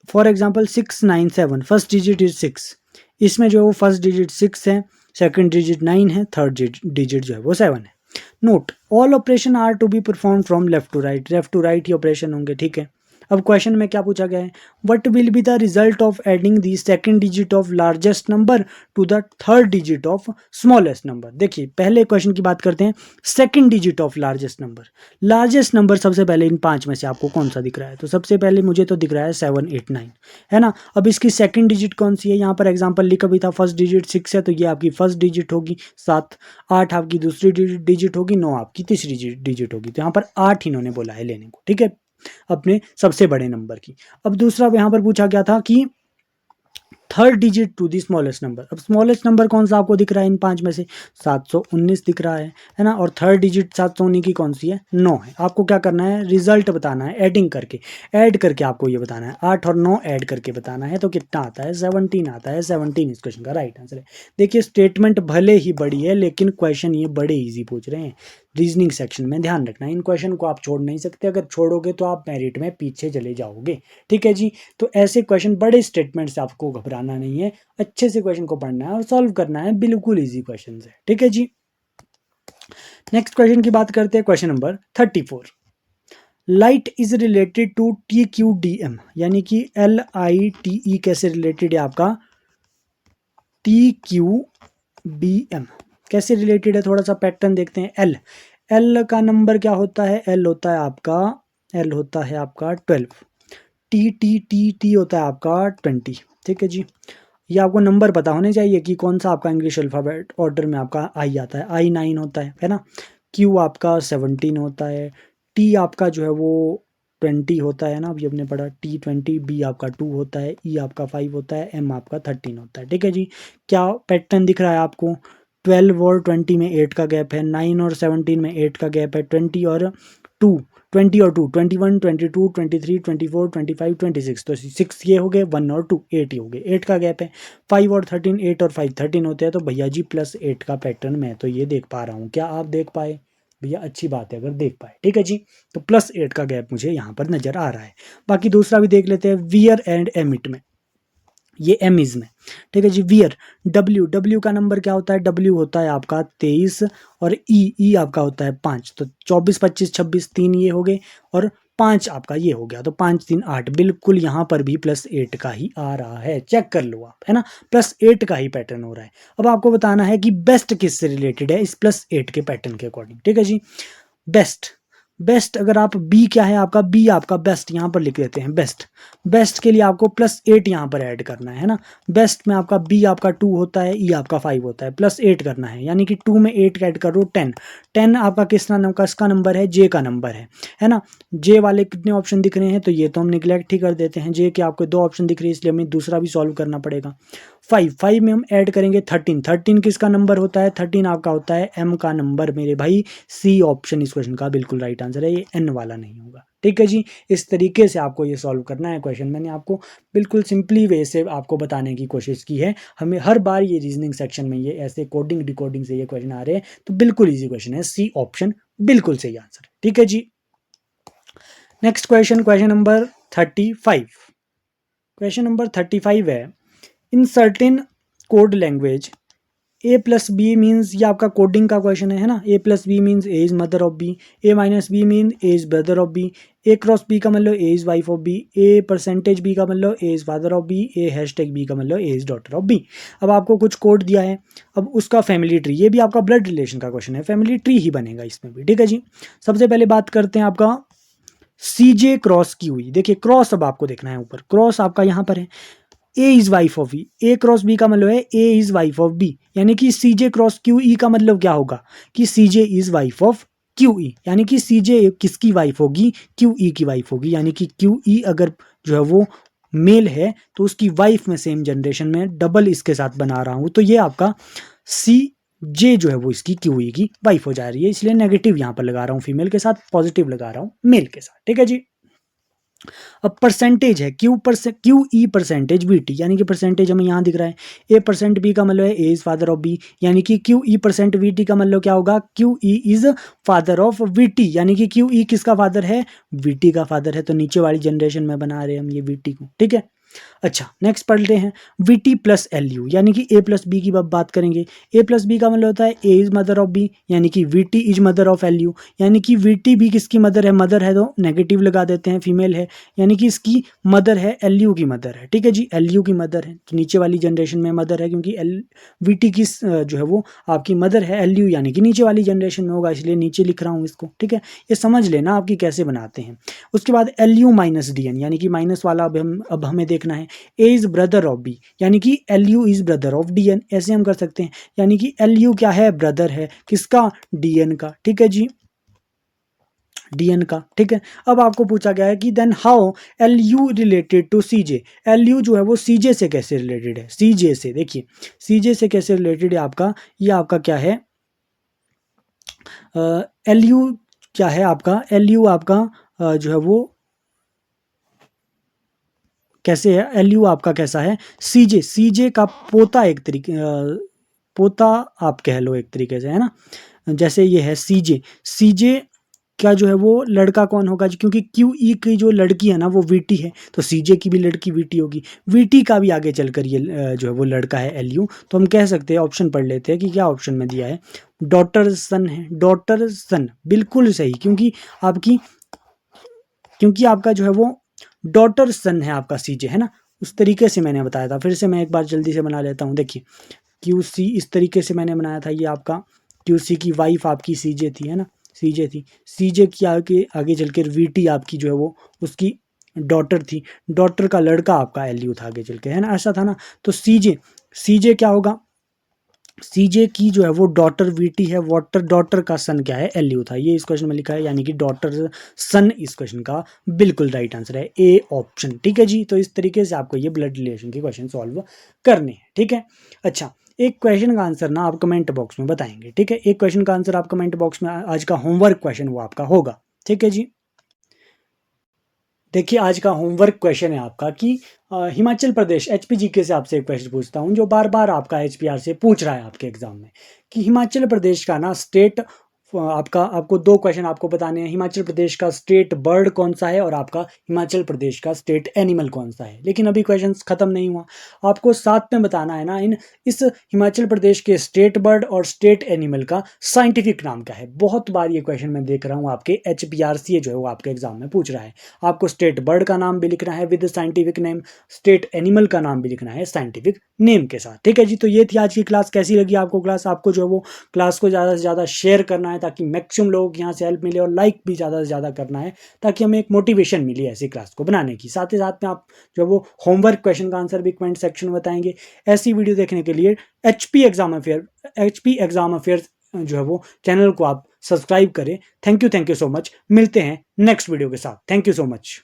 for example 697, first digit is 6, इसमें जो है वो फर्स्ट डिजिट 6 है, सेकंड डिजिट 9 है, थर्ड डिजिट जो है वो 7 है। Note all operation are to be perform from left to right, left to right ही ऑपरेशन होंगे। ठीक है, अब क्वेश्चन में क्या पूछा गया है, what will be the result of adding the second digit of largest number two the third digit of smallest number. देखिए पहले क्वेश्चन की बात करते हैं, second digit of largest number. Largest number सबसे पहले इन 5 में से आपको कौन सा दिख रहा है, तो सबसे पहले मुझे तो दिख रहा है 7 8 9, है ना। अब इसकी सेकंड डिजिट कौन सी है, यहाँ पर एग्जाम्पल लिखा भी था, फर्स्ट डिजिट 6 है तो ये आपकी फर्स्ट डिजिट होगी, 7 8 आपकी दूसरी डिजिट होगी, 9 आपकी तीसरी डिजिट होगी। तो यहाँ पर 8 इन्होंने बोला है लेने को। ठीक है, अपने सबसे बड़े नंबर की। अब दूसरा यहाँ पर पूछा गया था कि third digit to the smallest number. अब स्मॉलेस्ट नंबर कौन सा आपको दिख रहा है इन 5 में से, 719 दिख रहा है ना। और थर्ड डिजिट 719 की कौन सी है, 9 है। आपको क्या करना है, रिजल्ट बताना है, एडिंग करके, ऐड करके आपको ये बताना है, 8 और 9 ऐड करके बताना है, तो कितना आता है, 17 आता है। 17 इस क्वेश्चन का राइट आंसर है। देखिए स्टेटमेंट भले ही बड़ी है लेकिन क्वेश्चन ये बड़े ईजी पूछ रहे हैं। रीजनिंग सेक्शन में ध्यान रखना, इन क्वेश्चन को आप छोड़ नहीं सकते, अगर छोड़ोगे तो आप मेरिट में पीछे चले जाओगे। ठीक है जी, तो ऐसे क्वेश्चन, बड़े स्टेटमेंट से आपको घबराना नहीं है, अच्छे से क्वेश्चन को पढ़ना है और सॉल्व करना है, बिल्कुल इजी क्वेश्चन है। ठीक है जी, नेक्स्ट क्वेश्चन की बात करते हैं, question number 34। Light is related to TQDM, यानी कि LITE कैसे रिलेटेड है आपका TQBM, कैसे रिलेटेड है, थोड़ा सा पैटर्न देखते हैं। एल का नंबर क्या होता है, एल होता है आपका 12, टी होता है आपका 20। ठीक है जी, ये आपको नंबर पता होने चाहिए कि कौन सा आपका इंग्लिश अल्फ़ाबेट ऑर्डर में आपका आई आता है। आई 9 होता है ना। क्यू आपका 17 होता है, टी आपका जो है वो 20 होता है ना, अभी हमने पढ़ा T20, बी आपका 2 होता है, ई आपका 5 होता है, एम आपका 13 होता है। ठीक है जी, क्या पैटर्न दिख रहा है आपको, 12 और 20 में 8 का गैप है, 9 और 17 में 8 का गैप है, 20 और 2, 20 और 2, 21 22 23 24 25 26, तो 6 ये हो गए, 1 और 2 8 ही हो गए, 8 का गैप है। 5 और 13, 8 और 5 13 होते हैं, तो भैया जी +8 का पैटर्न मैं तो ये देख पा रहा हूँ। क्या आप देख पाए भैया, अच्छी बात है अगर देख पाए। ठीक है जी, तो +8 का गैप मुझे यहाँ पर नजर आ रहा है। बाकी दूसरा भी देख लेते हैं, वियर एंड एमिट में, ये एमिज में। ठीक है जी, वियर, डब्ल्यू का नंबर क्या होता है, डब्ल्यू होता है आपका 23 और ई आपका होता है 5, तो 24 25 26 3 ये हो गए और 5 आपका ये हो गया, तो 5 3 8, बिल्कुल यहाँ पर भी +8 का ही आ रहा है, चेक कर लो आप, है ना, +8 का ही पैटर्न हो रहा है। अब आपको बताना है कि बेस्ट किससे रिलेटेड है इस +8 के पैटर्न के अकॉर्डिंग। ठीक है जी, बेस्ट, बेस्ट अगर आप बी क्या है आपका, बी आपका बेस्ट यहाँ पर लिख देते हैं, बेस्ट, बेस्ट के लिए आपको +8 यहाँ पर ऐड करना है ना। बेस्ट में आपका बी आपका 2 होता है, ई आपका 5 होता है, +8 करना है, यानी कि 2 में 8 ऐड करो 10, 10 आपका किसका नंबर है, जे का नंबर है ना। जे वाले कितने ऑप्शन दिख रहे हैं, तो ये तो हम निगलेक्ट ही कर देते हैं, जे के आपको 2 ऑप्शन दिख रही है, इसलिए हमें दूसरा भी सॉल्व करना पड़ेगा। 5 में हम ऐड करेंगे 13, 13 किसका नंबर होता है, 13 आपका होता है एम का नंबर मेरे भाई। सी ऑप्शन इस क्वेश्चन का बिल्कुल राइट आंसर है, ये एन वाला नहीं होगा। ठीक है जी, इस तरीके से आपको ये सॉल्व करना है क्वेश्चन। मैंने आपको बिल्कुल सिंपली वे से आपको बताने की कोशिश की है। हमें हर बार ये रीजनिंग सेक्शन में ये ऐसे कोडिंग डिकोडिंग से ये क्वेश्चन आ रहे हैं, तो बिल्कुल ईजी क्वेश्चन है, सी ऑप्शन बिल्कुल सही आंसर है। ठीक है जी, next question, question number 35। Question number 35 है, in certain code language A+B means, ये आपका कोडिंग का क्वेश्चन है ना। A+B means A is mother of B, A-B mean A is brother of B, A×B का मतलब A is wife of B, A%B का मतलब A is father of B, A#B का मतलब A is daughter of B। अब आपको कुछ code दिया है, अब उसका फैमिली ट्री, ये भी आपका ब्लड रिलेशन का क्वेश्चन है, फैमिली ट्री ही बनेगा इसमें भी। ठीक है जी, सबसे पहले बात करते हैं आपका CJ क्रॉस की हुई, देखिए क्रॉस अब आपको देखना है ऊपर, क्रॉस आपका यहाँ पर है, A is wife of B, A cross B का मतलब है A is wife of B, यानी कि सी जे क्रॉस क्यू ई का मतलब क्या होगा कि C J is wife of Q E, यानी कि सी जे किसकी वाइफ होगी, क्यू ई की वाइफ होगी, यानी कि क्यू ई अगर जो है वो मेल है तो उसकी वाइफ में सेम जनरेशन में डबल इसके साथ बना रहा हूं, तो ये आपका सी जे जो है वो इसकी क्यू ई की वाइफ हो जा रही है, इसलिए नेगेटिव यहां पर लगा रहा हूं फीमेल के साथ, पॉजिटिव लगा रहा हूं मेल के साथ। ठीक है जी। अब परसेंटेज है Q E percentage B T, यानी कि परसेंटेज हमें यहाँ दिख रहा है, ए परसेंट बी का मतलब है A is father of B, यानी कि Q E percent we T का मतलब क्या होगा, Q E is father of we T, यानी कि क्यू ई किसका फादर है, वी टी का फादर है, तो नीचे वाली जनरेशन में बना रहे हैं हम ये वी टी को। ठीक है। अच्छा नेक्स्ट पढ़ते हैं we T plus L U, यानी कि ए प्लस बी की बात करेंगे। ए प्लस बी का मतलब होता है A is mother of B, यानी कि we T is mother of L U, यानी कि वी टी भी किसकी मदर है, मदर है तो नेगेटिव लगा देते हैं, फीमेल है, यानी कि इसकी मदर है एल यू की मदर है। ठीक है जी, एल यू की मदर है, तो नीचे वाली जनरेशन में मदर है, क्योंकि एल वी टी की जो है वो आपकी मदर है एल यू, यानी कि नीचे वाली जनरेशन में होगा, इसलिए नीचे लिख रहा हूँ इसको। ठीक है, ये समझ लेना आपकी कैसे बनाते हैं। उसके बाद L U minus D N, यानी कि माइनस वाला अब हमें देखना है, A is brother of B, यानी कि L U is brother of D N, ऐसे हम कर सकते हैं, यानी कि एल यू क्या है, ब्रदर है किसका, डी एन का। ठीक है जी, डीएन का। ठीक है, अब आपको पूछा गया है कि then how L U related to C J, L U जो है वो सी जे से कैसे रिलेटेड है, सी जे से, देखिए सी जे से कैसे रिलेटेड है आपका, ये आपका क्या है, एल यू क्या है आपका, एल यू आपका जो है वो कैसे है, एल यू आपका कैसा है, सीजे, सीजे का पोता, एक तरीके पोता आप कह लो एक तरीके से, है ना। जैसे ये है सीजे, सीजे क्या जो है वो लड़का कौन होगा, क्योंकि क्यू ई की जो लड़की है ना वो वीटी है, तो सीजे की भी लड़की वीटी होगी, वीटी का भी आगे चलकर ये जो है वो लड़का है एल यू, तो हम कह सकते हैं, ऑप्शन पढ़ लेते हैं कि क्या ऑप्शन में दिया है, डॉटर सन है, डॉटर सन बिल्कुल सही, क्योंकि आपका जो है वो डॉटर सन है आपका सीजे, है ना, उस तरीके से मैंने बताया था, फिर से मैं एक बार जल्दी से बना लेता हूँ। देखिए क्यू सी इस तरीके से मैंने बनाया था, ये आपका क्यू सी की वाइफ आपकी सीजे थी, है ना, सीजे थी, सीजे की आगे आगे चलकर वीटी आपकी जो है वो उसकी डॉटर थी, डॉटर का लड़का आपका एलयू था आगे चल के, है ना, ऐसा था ना। तो सीजे, सीजे क्या होगा, सीजे की जो है वो डॉटर वीटी है, वाटर डॉटर का सन क्या है, एलयू था, ये इस क्वेश्चन में लिखा है, यानी कि डॉटर सन इस क्वेश्चन का बिल्कुल राइट आंसर है, ए ऑप्शन। ठीक है जी, तो इस तरीके से आपको ये ब्लड रिलेशन के क्वेश्चन सॉल्व करने हैं। ठीक है। अच्छा, एक क्वेश्चन का आंसर ना आप कमेंट बॉक्स में बताएंगे। ठीक है, एक क्वेश्चन का आंसर आप कमेंट बॉक्स में, आज का होमवर्क क्वेश्चन वो आपका होगा। ठीक है जी, देखिए आज का होमवर्क क्वेश्चन है आपका कि हिमाचल प्रदेश एचपीजीके से आपसे एक क्वेश्चन पूछता हूँ जो बार बार आपका एचपीआर से पूछ रहा है आपके एग्जाम में, कि हिमाचल प्रदेश का ना स्टेट आपको दो क्वेश्चन आपको बताने हैं, हिमाचल प्रदेश का स्टेट बर्ड कौन सा है और आपका हिमाचल प्रदेश का स्टेट एनिमल कौन सा है। लेकिन अभी क्वेश्चन खत्म नहीं हुआ, आपको साथ में बताना है ना इस हिमाचल प्रदेश के स्टेट बर्ड और स्टेट एनिमल का साइंटिफिक नाम क्या है। बहुत बार ये क्वेश्चन मैं देख रहा हूँ आपके एचपीआरसी जो है वो आपके एग्जाम में पूछ रहा है, आपको स्टेट बर्ड का नाम भी लिखना है with scientific name, state animal का नाम भी लिखना है साइंटिफिक नेम के साथ। ठीक है जी, तो ये थी आज की क्लास, कैसी लगी आपको क्लास, आपको जो है वो क्लास को ज़्यादा से ज़्यादा शेयर करना है ताकि मैक्सिमम लोगों को यहाँ से हेल्प मिले, और लाइक भी ज़्यादा से ज़्यादा करना है ताकि हमें एक मोटिवेशन मिले ऐसी क्लास को बनाने की। साथ ही साथ में आप जो वो होमवर्क क्वेश्चन का आंसर भी कमेंट सेक्शन में बताएंगे। ऐसी वीडियो देखने के लिए एचपी एग्जाम अफेयर जो है वो चैनल को आप सब्सक्राइब करें। थैंक यू सो मच, मिलते हैं नेक्स्ट वीडियो के साथ। Thank you so much.